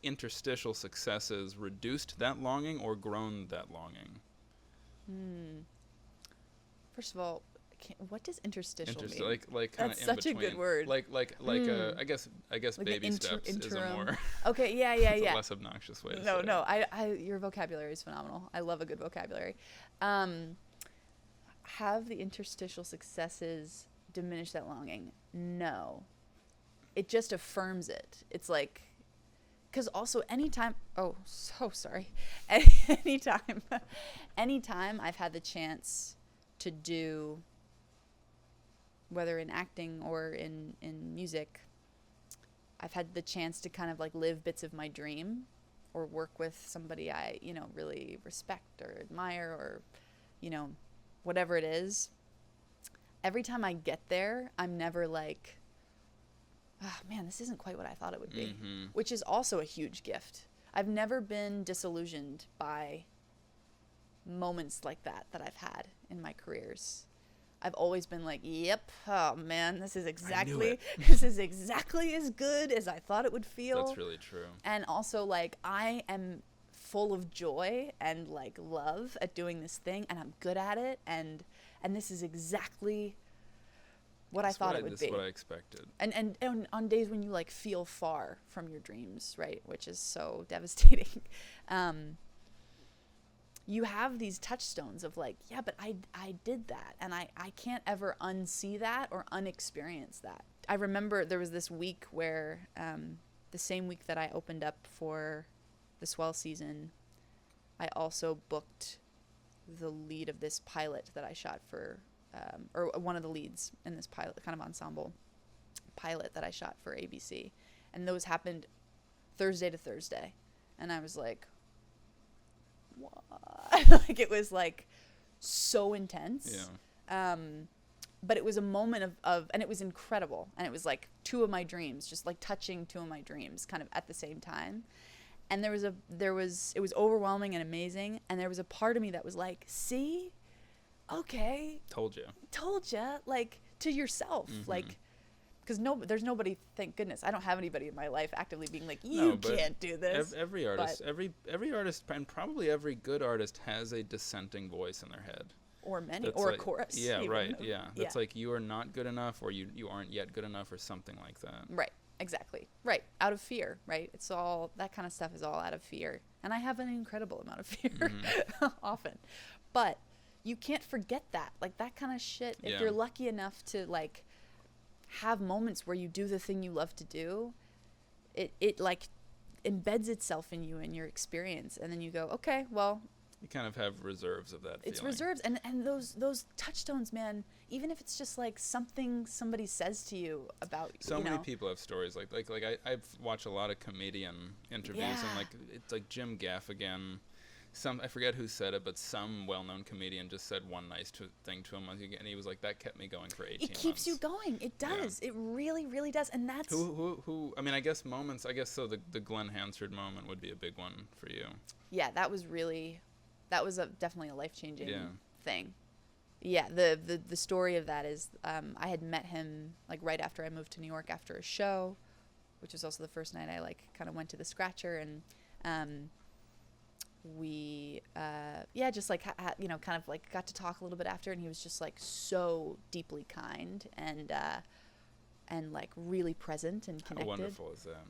interstitial successes reduced that longing or grown that longing? First of all, what does interstitial mean? Like kind of That's such a good word. I guess Like baby steps is a interim. more Okay, yeah. it's a less obnoxious way to say it. No, your vocabulary is phenomenal. I love a good vocabulary. Have the interstitial successes diminish that longing? No. It just affirms it. It's like, because also anytime I've had the chance to do, whether in acting or in music, I've had the chance to kind of like live bits of my dream or work with somebody I, really respect or admire or, whatever it is. Every time I get there, I'm never like, oh man, this isn't quite what I thought it would be, which is also a huge gift. I've never been disillusioned by moments like that I've had in my careers. I've always been like, yep, oh man, this is exactly as good as I thought it would feel. That's really true. And also, like, I am full of joy and like love at doing this thing, and I'm good at it, and this is exactly what I thought it would be. That's what I expected. And on days when you like feel far from your dreams, right, which is so devastating, you have these touchstones of like, yeah, but I did that, and I can't ever unsee that or unexperience that. I remember there was this week where the same week that I opened up for the Swell season, I also booked the lead of this pilot that I shot for, or one of the leads in this pilot, kind of ensemble pilot that I shot for ABC. And those happened Thursday to Thursday. And I was like, what? Like, it was like so intense. Yeah. But it was a moment of, and it was incredible. And it was like two of my dreams, just like touching two of my dreams kind of at the same time. And it was overwhelming and amazing. And there was a part of me that was like, see, okay. Told you, like, to yourself, like, because there's nobody, thank goodness, I don't have anybody in my life actively being like, you can't do this. Every artist, every artist, and probably every good artist has a dissenting voice in their head. Or many, That's or like, a chorus. Yeah, even. right, yeah. That's like, you are not good enough, or you aren't yet good enough, or something like that. Right, exactly. Right, out of fear, right? It's all, that kind of stuff is all out of fear. And I have an incredible amount of fear, often. But you can't forget that. Like, that kind of shit, if you're lucky enough to, like, have moments where you do the thing you love to do, it like embeds itself in you and your experience, and then you go, okay, well, you kind of have reserves of that it's feeling. reserves, and those touchstones, man, even if it's just like something somebody says to you about, many people have stories like I've watched a lot of comedian interviews, and like, it's like Jim Gaffigan, I forget who said it, but some well-known comedian just said one nice thing to him, and he was like, that kept me going for 18 months. It keeps you going. It does. Yeah. It really, really does. And that's... Who I mean, I guess so the Glen Hansard moment would be a big one for you. Yeah, that was definitely a life-changing thing. Yeah, the story of that is, I had met him, like, right after I moved to New York after a show, which was also the first night I, like, kind of went to the Scratcher, and... we just like kind of like got to talk a little bit after, and he was just like so deeply kind and like really present and connected. How wonderful is that?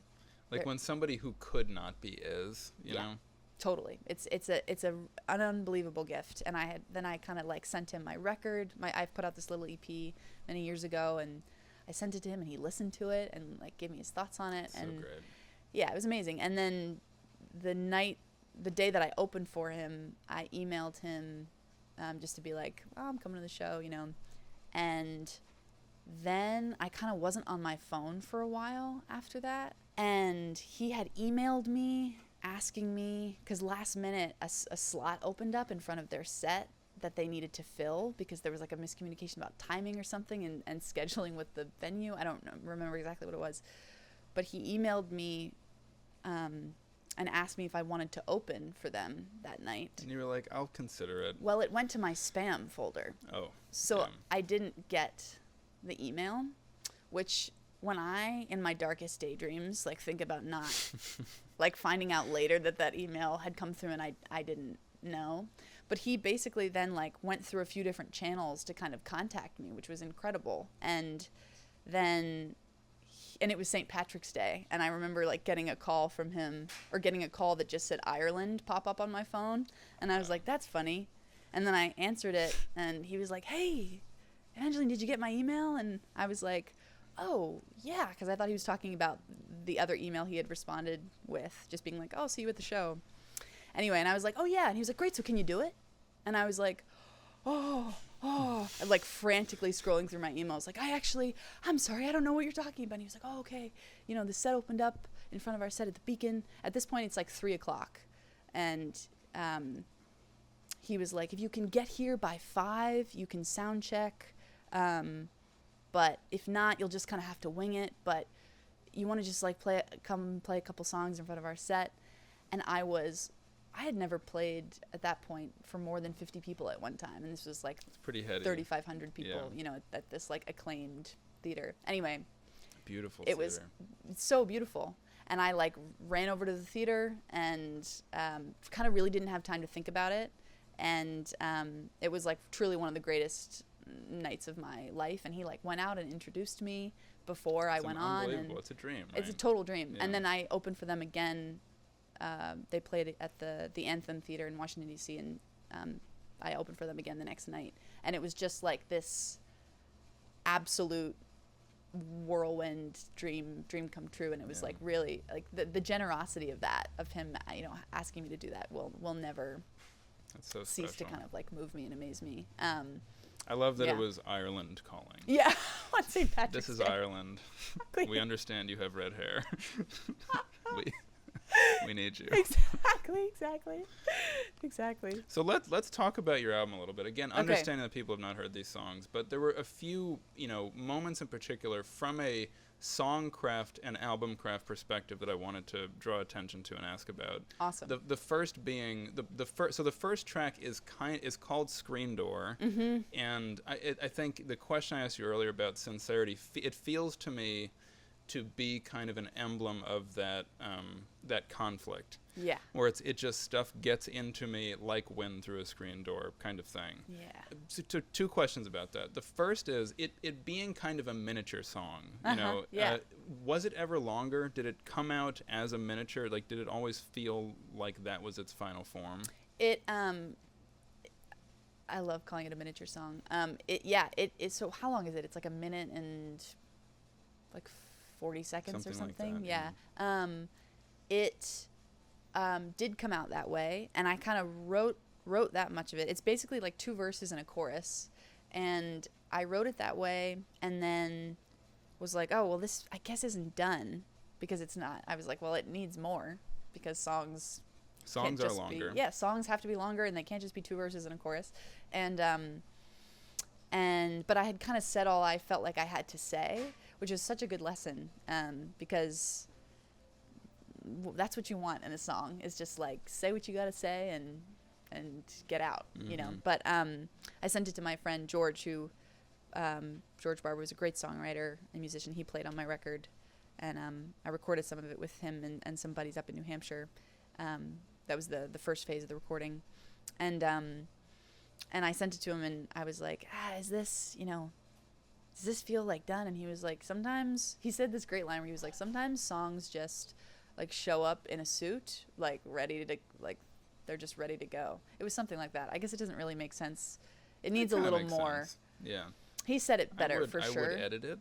Like, when somebody who could not be is, you know? Totally. It's an unbelievable gift. And I kind of like sent him my record. I've put out this little EP many years ago, and I sent it to him, and he listened to it and like gave me his thoughts on it. So and great. Yeah, it was amazing. And then the day that I opened for him, I emailed him just to be like, oh, I'm coming to the show, and then I kind of wasn't on my phone for a while after that, and he had emailed me asking me, because last minute a slot opened up in front of their set that they needed to fill because there was like a miscommunication about timing or something and scheduling with the venue. I don't remember exactly what it was, but he emailed me and asked me if I wanted to open for them that night. And you were like, I'll consider it. Well, it went to my spam folder. Oh. So yeah. I didn't get the email, which when I, in my darkest daydreams, like think about not, like finding out later that email had come through and I didn't know. But he basically then like went through a few different channels to kind of contact me, which was incredible. And then... and it was St. Patrick's Day, and I remember like getting a call from him, or getting a call that just said Ireland pop up on my phone, and I was like, that's funny. And then I answered it, and he was like, hey, Evangeline, did you get my email? And I was like, oh, yeah, because I thought he was talking about the other email he had responded with, just being like, oh, see you at the show. Anyway, and I was like, oh, yeah, and he was like, great, so can you do it? And I was like, oh, I'm like frantically scrolling through my emails. Like, I'm sorry, I don't know what you're talking about. And he was like, oh, okay. You know, the set opened up in front of our set at the Beacon. At this point, it's like 3:00. And he was like, if you can get here by 5, you can sound check. But if not, you'll just kind of have to wing it. But you want to just like come play a couple songs in front of our set. And I had never played at that point for more than 50 people at one time. And this was like it's pretty heady. 3,500 people, you know, at this like acclaimed theater. Anyway, beautiful it was so beautiful. And I like ran over to the theater and kind of really didn't have time to think about it. And it was like truly one of the greatest nights of my life. And he like went out and introduced me before I went on. And it's a dream, right? It's a total dream. Yeah. And then I opened for them again. They played at the Anthem Theater in Washington, D.C., and I opened for them again the next night. And it was just like this absolute whirlwind dream come true. And it was like really like the generosity of that, of him, you know, asking me to do that will never cease to kind of like move me and amaze me. I love that it was Ireland calling. Yeah, on St. Patrick's This is Day. Ireland. We understand you have red hair. We need you. Exactly. So let's talk about your album a little bit. Again, understanding that people have not heard these songs, but there were a few, you know, moments in particular from a songcraft and album craft perspective that I wanted to draw attention to and ask about. Awesome. The first being the first track is called Screen Door, and I think the question I asked you earlier about Sincerity, it feels to me to be kind of an emblem of that that conflict. Yeah. Where it just stuff gets into me like wind through a screen door kind of thing. Yeah. So two questions about that. The first is it being kind of a miniature song. You know, was it ever longer? Did it come out as a miniature? Like, did it always feel like that was its final form? I love calling it a miniature song. So how long is it? It's like a minute and like 40 seconds or something. Like that, yeah. It did come out that way, and I kind of wrote that much of it. It's basically like 2 verses and a chorus, and I wrote it that way, and then was like, oh well, this I guess isn't done because it's not. I was like, well, it needs more because songs are longer. Songs have to be longer, and they can't just be 2 verses and a chorus, but I had kind of said all I felt like I had to say, which is such a good lesson, because that's what you want in a song, is just like say what you got to say and get out, you know. But I sent it to my friend George, who George Barber was a great songwriter and musician. He played on my record, and I recorded some of it with him and some buddies up in New Hampshire. That was the first phase of the recording, and I sent it to him, and I was like, does this feel like done? And he was like, sometimes, he said this great line where he was like, sometimes songs just like show up in a suit, like ready to, like they're just ready to go. It was something like that. I guess it doesn't really make sense. It needs a little more. Sense. Yeah. He said it better for sure. I would edit it,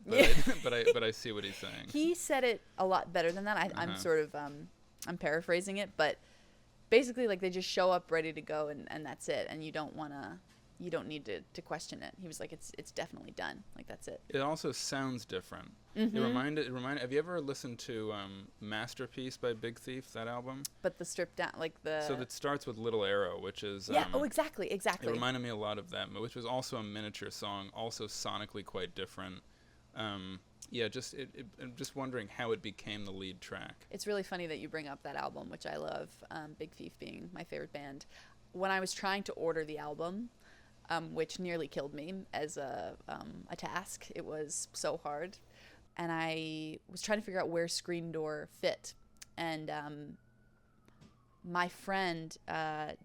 but I see what he's saying. He said it a lot better than that. I'm sort of I'm paraphrasing it, but basically like they just show up ready to go, and that's it. And you don't want to you don't need to question it. He was like, it's definitely done. Like, that's it. It also sounds different. Mm-hmm. It reminded. Have you ever listened to Masterpiece by Big Thief? That album. But the stripped down, like the. So that starts with Little Arrow, which is. Yeah. Exactly. It reminded me a lot of that, which was also a miniature song, also sonically quite different. Yeah, I'm just wondering how it became the lead track. It's really funny that you bring up that album, which I love. Big Thief being my favorite band. When I was trying to order the album, which nearly killed me as a task, it was so hard, and I was trying to figure out where Screen Door fit, and my friend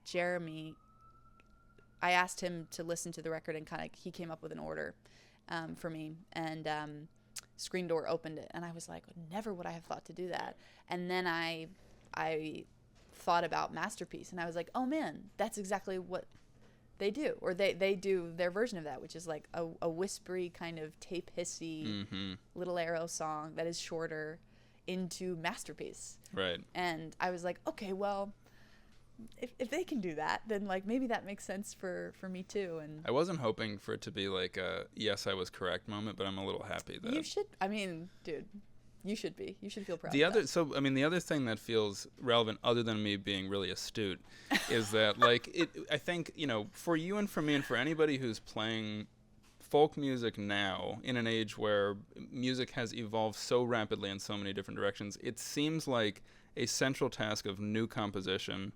Jeremy, I asked him to listen to the record, and he came up with an order for me, and Screen Door opened it, and I was like, never would I have thought to do that. And then I thought about Masterpiece, and I was like, oh man, that's exactly what they do, or they do their version of that, which is like a whispery kind of tape hissy Little Arrow song that is shorter into Masterpiece. Right. And I was like, okay, well, if they can do that, then like maybe that makes sense for me too. And I wasn't hoping for it to be like a yes, I was correct moment, but I'm a little happy that you should. I mean, dude, you should be. You should feel proud. The other thing that feels relevant, other than me being really astute, is that like I think, you know, for you and for me and for anybody who's playing folk music now in an age where music has evolved so rapidly in so many different directions, it seems like a central task of new composition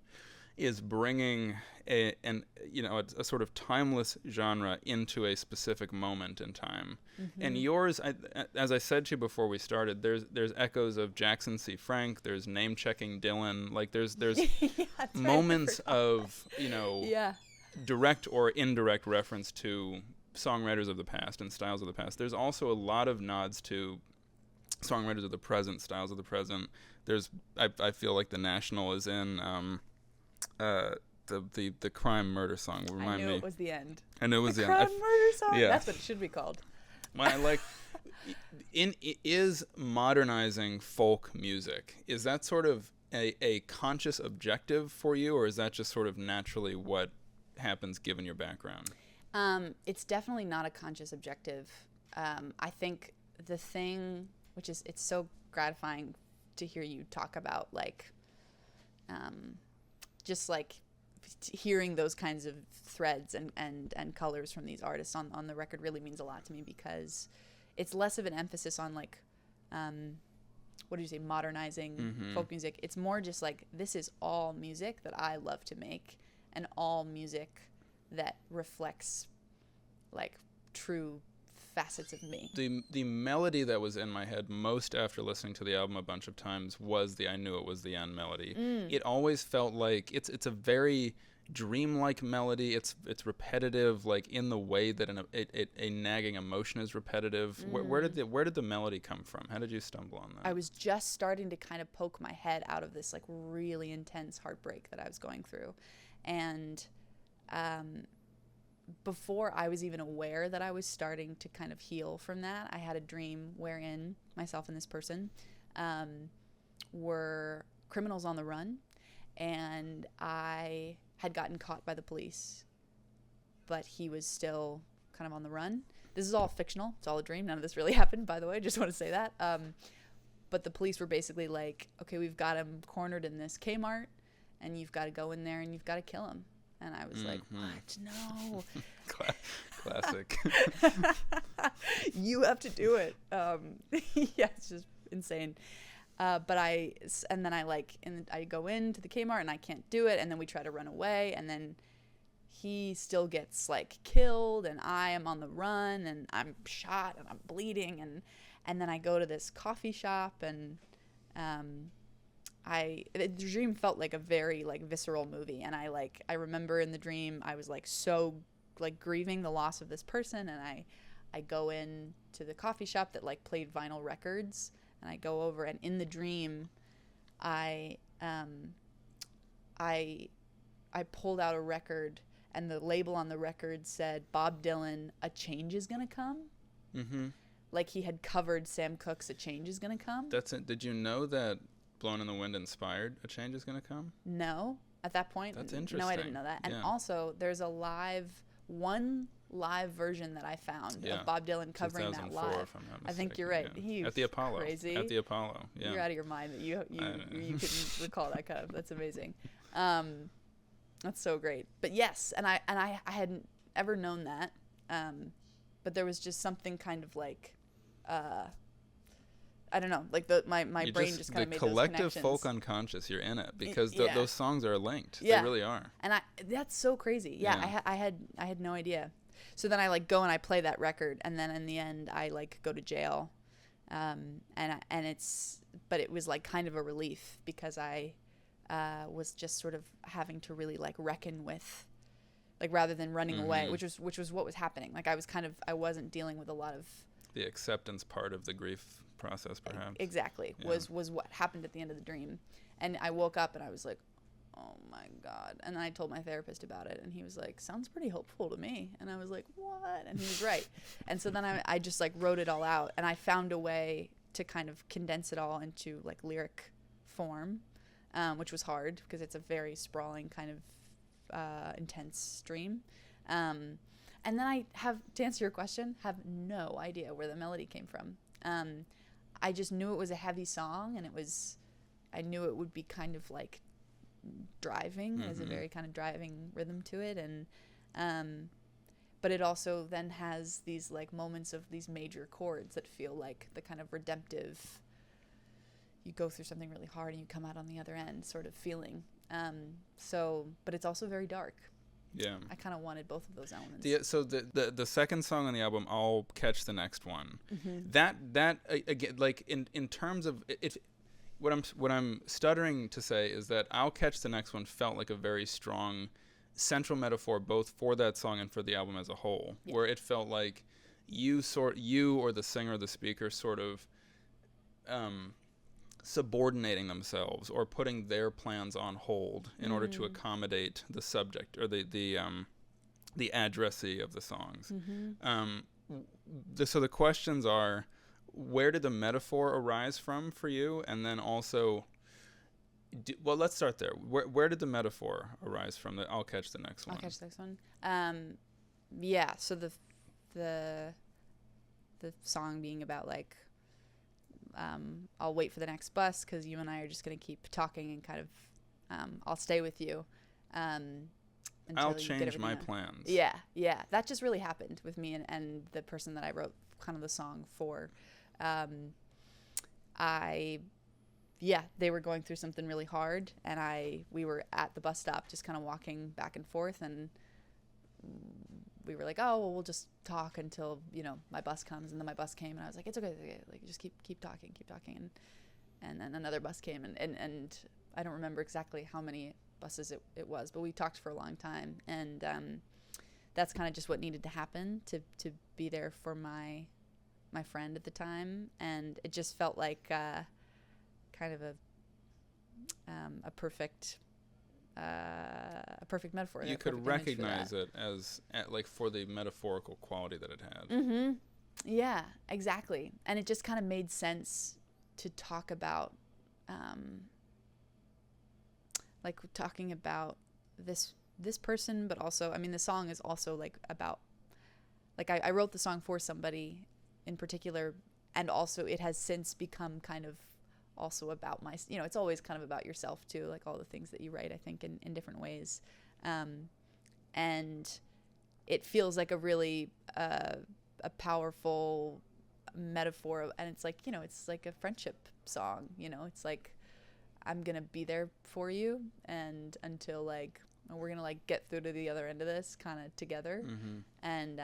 is bringing a sort of timeless genre into a specific moment in time. Mm-hmm. And yours, as I said to you before we started, there's echoes of Jackson C. Frank, there's name-checking Dylan, like there's yeah, moments of, you know, yeah, direct or indirect reference to songwriters of the past and styles of the past. There's also a lot of nods to songwriters of the present, styles of the present. I feel like The National is in the crime murder song. I knew it was the end. I knew it was the crime end. Murder song. Yeah. That's what it should be called. When I like, is modernizing folk music, is that sort of a conscious objective for you, or is that just sort of naturally what happens given your background? It's definitely not a conscious objective. I think the thing, which is, it's so gratifying to hear you talk about, like, just like hearing those kinds of threads and colors from these artists on the record really means a lot to me, because it's less of an emphasis on like, what do you say, modernizing folk music. It's more just like, this is all music that I love to make, and all music that reflects like true facets of me. The melody that was in my head most after listening to the album a bunch of times was the I Knew It Was the End melody. It always felt like it's a very dreamlike melody. It's repetitive, like in the way that a nagging emotion is repetitive. Where did the melody come from? How did you stumble on that? I was just starting to kind of poke my head out of this like really intense heartbreak that I was going through, and before I was even aware that I was starting to kind of heal from that, I had a dream wherein myself and this person were criminals on the run, and I had gotten caught by the police, but he was still kind of on the run. This is all fictional. It's all a dream. None of this really happened, by the way. I just want to say that. But the police were basically like, okay, we've got him cornered in this Kmart, and you've got to go in there and you've got to kill him. And I was like, what? No. Classic. You have to do it. Yeah, it's just insane. But I go into the Kmart and I can't do it. And then we try to run away. And then he still gets like killed. And I am on the run and I'm shot and I'm bleeding. And then I go to this coffee shop, and the dream felt like a very like visceral movie, and I remember in the dream I was like so like grieving the loss of this person, and I go in to the coffee shop that like played vinyl records, and I go over, and in the dream I pulled out a record, and the label on the record said Bob Dylan, A Change Is Gonna Come. Like he had covered Sam Cooke's A Change Is Gonna Come. That's it. Did you know that Blown in the Wind inspired A Change Is Gonna Come? No, at that point. That's interesting. No, I didn't know that. And also, there's a live one live version that I found of Bob Dylan covering that 2004, live. if I'm not I think you're right. mistaken, He at the Apollo. crazy. At the Apollo. Yeah. You're out of your mind that you can recall that kind of. That's amazing. That's so great. But yes, and I hadn't ever known that. But there was just something kind of like, I don't know, like my brain just kind of made those connections. The collective folk unconscious, you're in it because those songs are linked. Yeah. They really are. And that's so crazy. Yeah. I had no idea. So then I like go and I play that record, and then in the end I like go to jail, but it was like kind of a relief because I was just sort of having to really like reckon with, like rather than running away, which was what was happening. Like I wasn't dealing with a lot of the acceptance part of the grief process, perhaps. Exactly. Yeah. Was what happened at the end of the dream. And I woke up and I was like, oh my God. And then I told my therapist about it, and he was like, sounds pretty hopeful to me. And I was like, what? And he was right. And so then I just like wrote it all out, and I found a way to kind of condense it all into like lyric form, which was hard because it's a very sprawling kind of intense dream. And then I have, to answer your question, have no idea where the melody came from. I just knew it was a heavy song, and I knew it would be kind of like driving. There's a very kind of driving rhythm to it, and but it also then has these like moments of these major chords that feel like the kind of redemptive, you go through something really hard and you come out on the other end sort of feeling. But it's also very dark. Yeah, I kind of wanted both of those elements. So the second song on the album, I'll Catch the Next One. That again, like in terms of it, what I'm stuttering to say is that I'll Catch the Next One felt like a very strong central metaphor both for that song and for the album as a whole, where it felt like you or the singer or the speaker sort of subordinating themselves or putting their plans on hold in order to accommodate the subject or the addressee of the songs. So the questions are, where did the metaphor arise from for you? And then also, well, let's start there. Where did the metaphor arise from? I'll Catch the Next One. I'll Catch the Next One. Yeah. So the song being about like, I'll wait for the next bus because you and I are just going to keep talking and kind of, I'll stay with you. I'll change my plans. Yeah. That just really happened with me and the person that I wrote kind of the song for. They were going through something really hard, and we were at the bus stop just kind of walking back and forth, and we were like, oh, well, we'll just talk until, my bus comes. And then my bus came, and I was like, it's okay. Like, just keep talking. And then another bus came, and I don't remember exactly how many buses it was, but we talked for a long time. And that's kind of just what needed to happen to be there for my friend at the time. And it just felt like kind of a perfect metaphor. You could recognize it as like for the metaphorical quality that it had. Yeah, exactly. And it just kind of made sense to talk about, like talking about this person, but also, I mean, the song is also like about, like I wrote the song for somebody in particular, and also it has since become kind of also about it's always kind of about yourself too, like all the things that you write, I think, in different ways. And it feels like a really a powerful metaphor, and it's like, it's like a friendship song, it's like, I'm gonna be there for you, and until like we're gonna like get through to the other end of this kind of together, and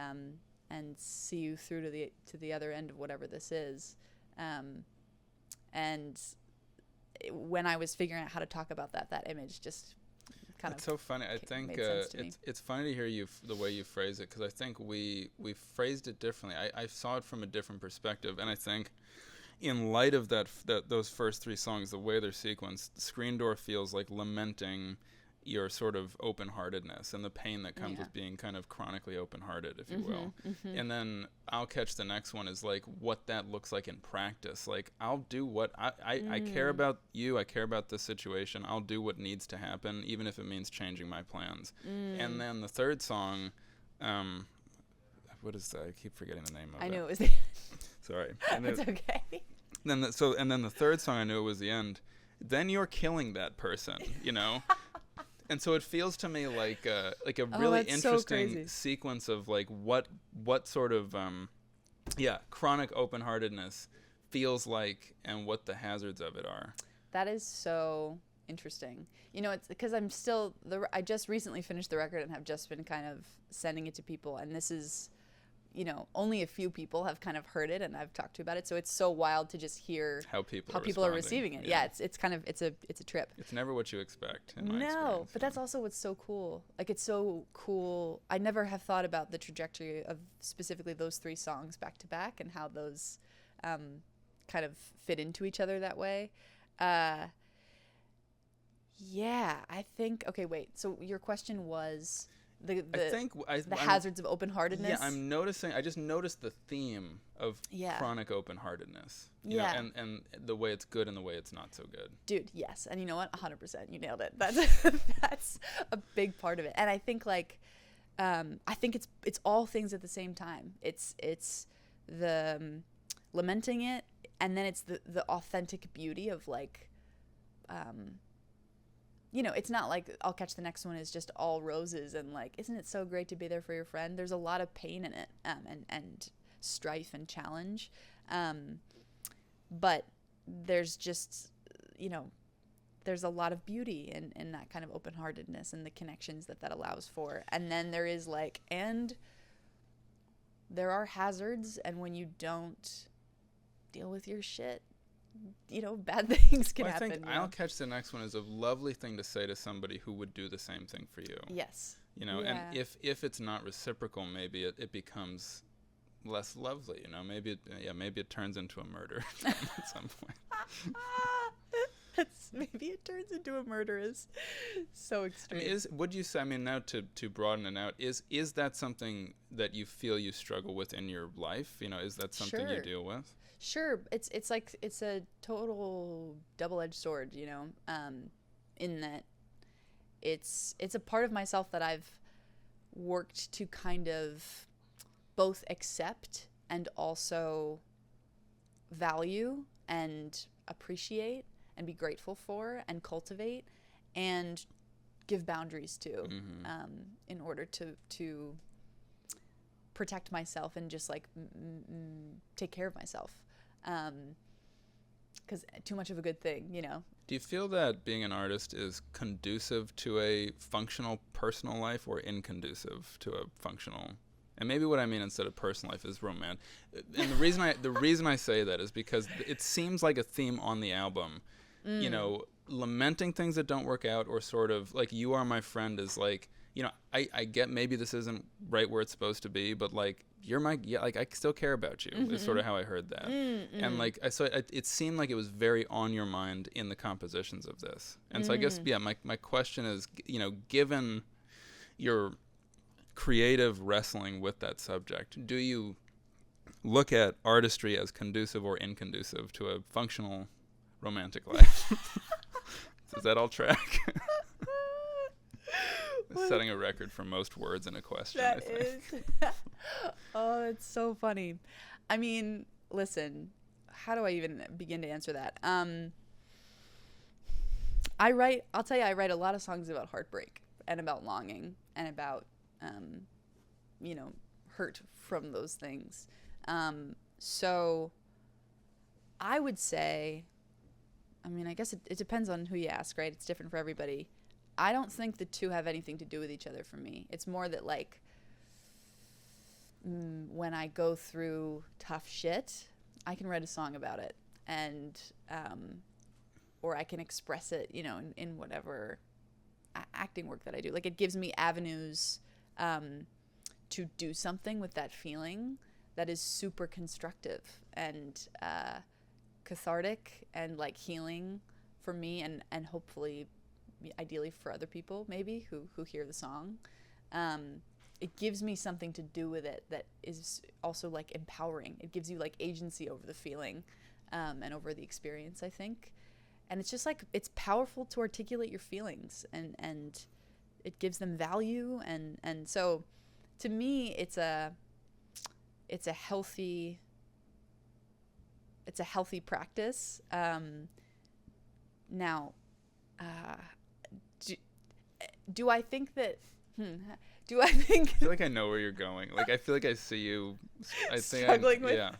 see you through to the other end of whatever this is. And when I was figuring out how to talk about that image just kind of, it's so funny. I think it's funny to hear the way you phrase it, because I think we phrased it differently. I saw it from a different perspective, and I think in light of those first three songs, the way they're sequenced, Screen Door feels like lamenting your sort of open-heartedness and the pain that comes with being kind of chronically open-hearted, if you will. And then I'll Catch the Next One is like what that looks like in practice. Like, I'll do what I care about you. I care about this situation. I'll do what needs to happen, even if it means changing my plans. And then the third song, What is that? I keep forgetting the name of it. I knew it was Sorry. And it's okay. then the third song, I knew it was the end. Then you're killing that person, you know? And so it feels to me like a really interesting sequence of like what sort of chronic open-heartedness feels like and what the hazards of it are. That is so interesting. You know, it's because I just recently finished the record and have just been kind of sending it to people, and this is, you know, only a few people have kind of heard it and I've talked to about it, so it's so wild to just hear how people are receiving it. Yeah, it's kind of it's a trip. It's never what you expect in my experience. But that's also what's so cool. Like, it's so cool. I never have thought about the trajectory of specifically those 3 songs back to back and how those kind of fit into each other that way. Yeah, I think. Okay, wait. So your question was the hazards of open-heartedness. Yeah, I just noticed the theme of chronic open-heartedness. You know, and the way it's good and the way it's not so good. Dude, yes. And you know what? 100%. You nailed it. That's a big part of it. And I think I think it's all things at the same time. It's the lamenting it, and then it's the authentic beauty of like, you know, it's not like I'll Catch the Next One is just all roses and like, isn't it so great to be there for your friend? There's a lot of pain in it, and strife and challenge. But there's just, you know, there's a lot of beauty in that kind of open-heartedness and the connections that allows for. And then there is like, and there are hazards, and when you don't deal with your shit, you know, bad things can happen. I think I'll Catch the Next One is a lovely thing to say to somebody who would do the same thing for you. Yes. You know, and if it's not reciprocal, maybe it becomes less lovely, you know. Maybe it turns into a murder at some point. Maybe it turns into a murder is so extreme. I mean, would you say, I mean, now to broaden it out, is that something that you feel you struggle with in your life? You know, is that something you deal with? Sure. It's like, it's a total double-edged sword, you know, in that it's a part of myself that I've worked to kind of both accept and also value and appreciate and be grateful for and cultivate and give boundaries to, in order to protect myself and just like take care of myself, because too much of a good thing, you know. Do you feel that being an artist is conducive to a functional personal life or inconducive to a functional? And maybe what I mean instead of personal life is romantic. And the reason I say that is because it seems like a theme on the album, you know, lamenting things that don't work out, or sort of like You Are My Friend is like, you know, I get maybe this isn't right where it's supposed to be, but like, like I still care about you, is sort of how I heard that. And like, it seemed like it was very on your mind in the compositions of this. And so I guess, my question is, you know, given your creative wrestling with that subject, do you look at artistry as conducive or inconducive to a functional romantic life? Does that all track? Setting a record for most words in a question. That is. Oh, that's so funny. I mean, listen, how do I even begin to answer that? I'll tell you, I write a lot of songs about heartbreak and about longing and about, you know, hurt from those things. So I would say, I mean, I guess it depends on who you ask, right? It's different for everybody. I don't think the two have anything to do with each other for me. It's more that, like, when I go through tough shit, I can write a song about it, and or I can express it, you know, in whatever acting work that I do. Like, it gives me avenues to do something with that feeling that is super constructive and cathartic and like healing for me, and hopefully ideally for other people maybe who hear the song. It gives me something to do with it that is also like empowering. It gives you like agency over the feeling and over the experience, I think. And it's just like, it's powerful to articulate your feelings, and it gives them value, and so to me, it's a healthy practice. Now, do I think that? Do I think? I feel like I know where you're going. Like, I feel like I see you. Struggling with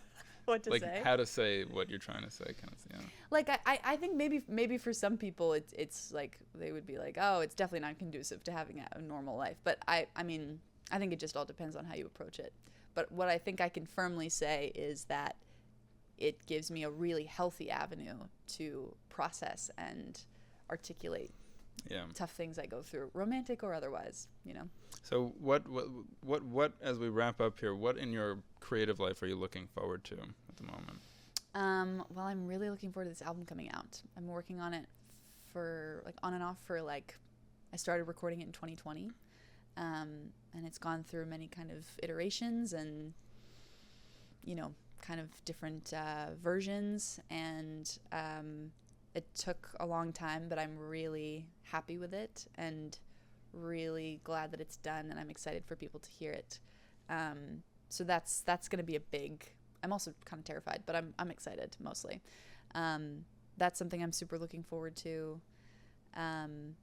what to like say. how to say what you're trying to say, kind of. Yeah. Like I think maybe for some people it's like they would be like, oh, it's definitely not conducive to having a normal life. But I mean, I think it just all depends on how you approach it. But what I think I can firmly say is that it gives me a really healthy avenue to process and articulate tough things I go through, romantic or otherwise, you know. So what as we wrap up here, what in your creative life are you looking forward to at the moment? Well, I'm really looking forward to this album coming out. I'm working on it for like on and off for like, I started recording it in 2020. And it's gone through many kind of iterations and, you know, kind of different versions. And it took a long time, but I'm really happy with it and really glad that it's done. And I'm excited for people to hear it. So that's going to be a big. I'm also kind of terrified, but I'm excited mostly. That's something I'm super looking forward to. And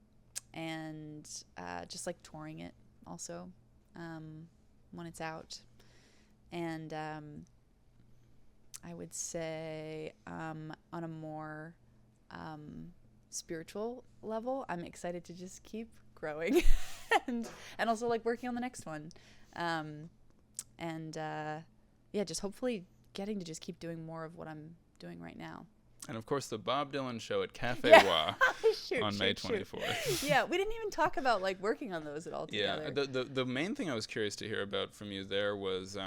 just like touring it also when it's out. And I would say on a more spiritual level, I'm excited to just keep growing and also like working on the next one. Yeah, just hopefully getting to just keep doing more of what I'm doing right now. And of course, the Bob Dylan show at Cafe Wa on May 24th. Yeah, we didn't even talk about like working on those at all together. Yeah, the main thing I was curious to hear about from you there was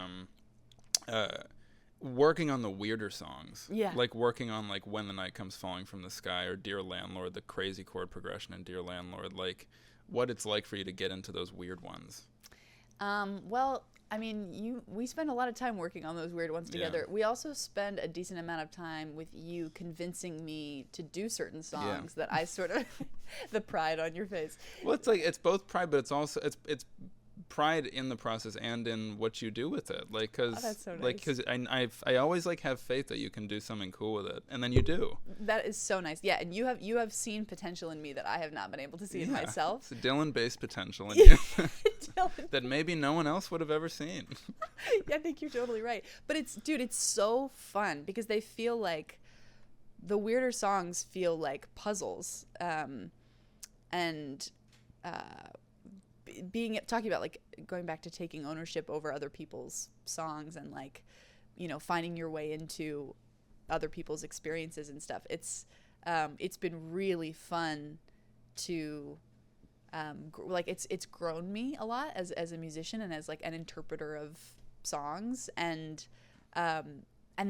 working on the weirder songs. Yeah. Like working on like When the Night Comes Falling from the Sky or Dear Landlord, the crazy chord progression in Dear Landlord. Like what it's like for you to get into those weird ones. Well, I mean, we spend a lot of time working on those weird ones together. Yeah. We also spend a decent amount of time with you convincing me to do certain songs that I sort of the pride on your face. Well, it's like it's both pride, but it's also it's pride in the process and in what you do with it. Like, cause that's so nice. Like, cause I always like have faith that you can do something cool with it, and then you do. That is so nice. Yeah, and you have seen potential in me that I have not been able to see in myself. It's a Dylan-based potential in you that maybe no one else would have ever seen. Yeah, I think you're totally right. But it's so fun because they feel like the weirder songs feel like puzzles, and talking about like going back to taking ownership over other people's songs and like, you know, finding your way into other people's experiences and stuff. It's been really fun to like it's grown me a lot as a musician and as like an interpreter of songs, and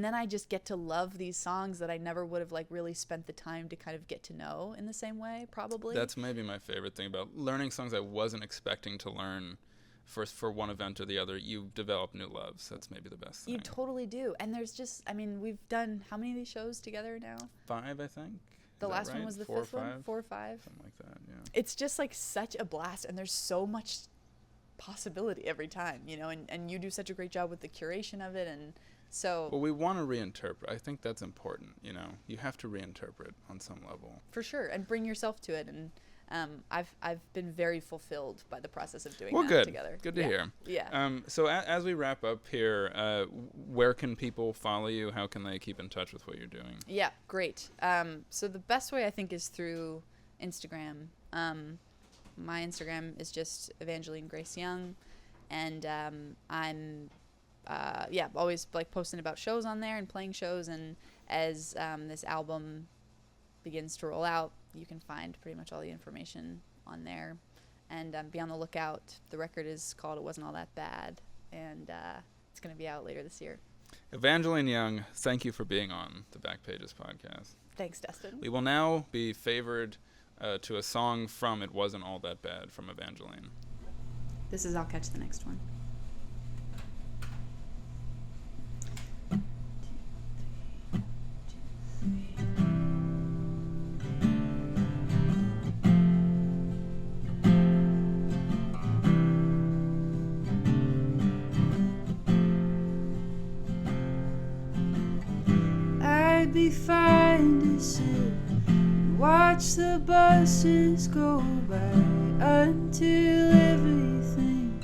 then I just get to love these songs that I never would have like really spent the time to kind of get to know in the same way, probably. That's maybe my favorite thing about learning songs I wasn't expecting to learn for one event or the other. You develop new loves. That's maybe the best thing. You totally do. And there's just, I mean, we've done how many of these shows together now? 5, I think. The last one was the 5th one? 4 or 5? Something like that, yeah. It's just like such a blast, and there's so much possibility every time, you know, and you do such a great job with the curation of it, and so... Well, we want to reinterpret. I think that's important, you know. You have to reinterpret on some level. For sure, and bring yourself to it, and I've been very fulfilled by the process of doing that together. Good to hear. Yeah. So as we wrap up here, where can people follow you? How can they keep in touch with what you're doing? Yeah, great. So the best way I think is through Instagram. My Instagram is just Evangeline Grace Young, and I'm always like posting about shows on there and playing shows, and as this album begins to roll out, you can find pretty much all the information on there, and be on the lookout. The record is called It Wasn't All That Bad, and it's going to be out later this year. Evangeline Young, thank you for being on the Back Pages podcast. Thanks, Dustin. We will now be favored to a song from It Wasn't All That Bad from Evangeline. This is I'll Catch the Next One. be fine to sit and watch the buses go by until everything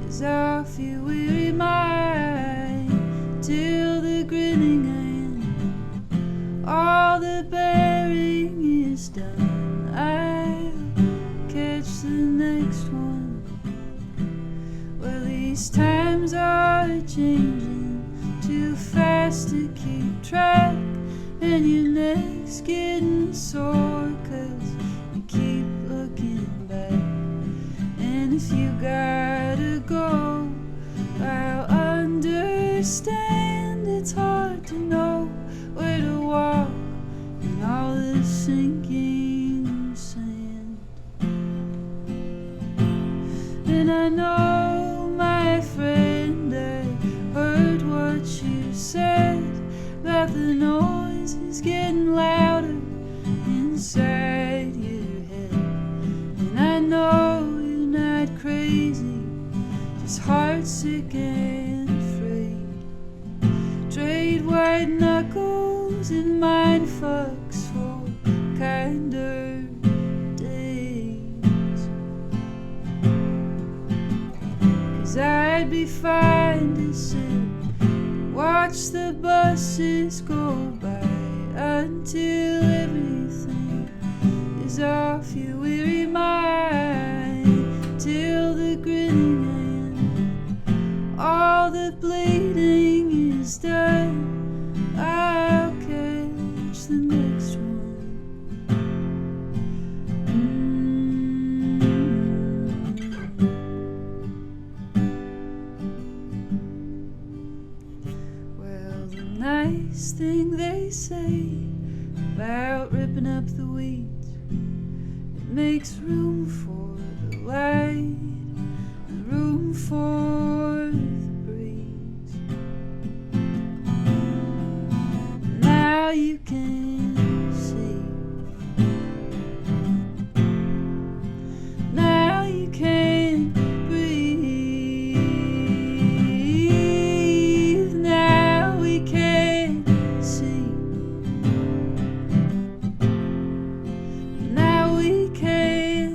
is off your weary mind, till the grinning end, all the bearing is done. I'll catch the next one. Well, these times are changing too fast to keep track, and your neck's getting sore 'cause you keep looking back. And if you gotta go, I'll understand. It's hard to know where to walk in all the sinking sand. And I know, my friend, I heard what you said about the noise is getting louder inside your head. And I know you're not crazy, just heartsick and afraid. Trade white knuckles and mind fucks for kinder days. 'Cause I'd be fine to sit, watch the buses go by until everything is off your weary mind, till the grinning end, all the bleeding is done. I'll catch the next one. Well, the nice thing they say about ripping up the weeds, it makes room for the light and room for the breeze. Now you can see, now you can breathe, now we can see, now we can.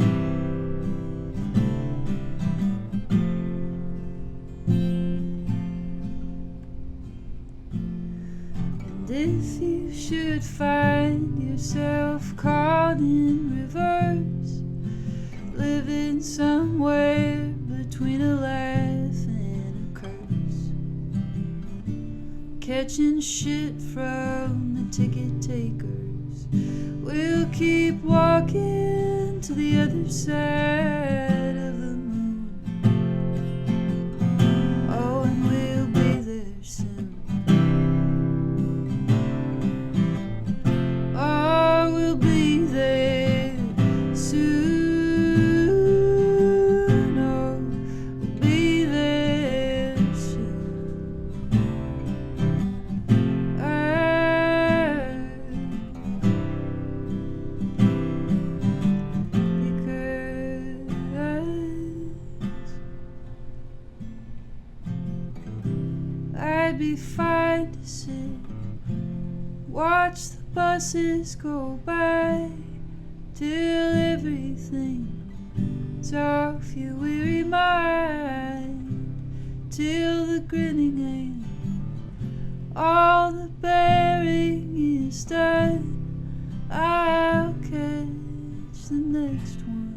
And if you should find yourself caught in reverse, living somewhere between a laugh and a curse, catching shit from the ticket takers, we'll keep walking to the other side of the moon. Oh, and we'll be there soon. Oh, we'll be there soon. Oh, we'll be there soon. Because I'd be fine to sit, watch the buses go by till everything's off your weary mind, till the grinning end, all the bearing is done. I'll catch the next one.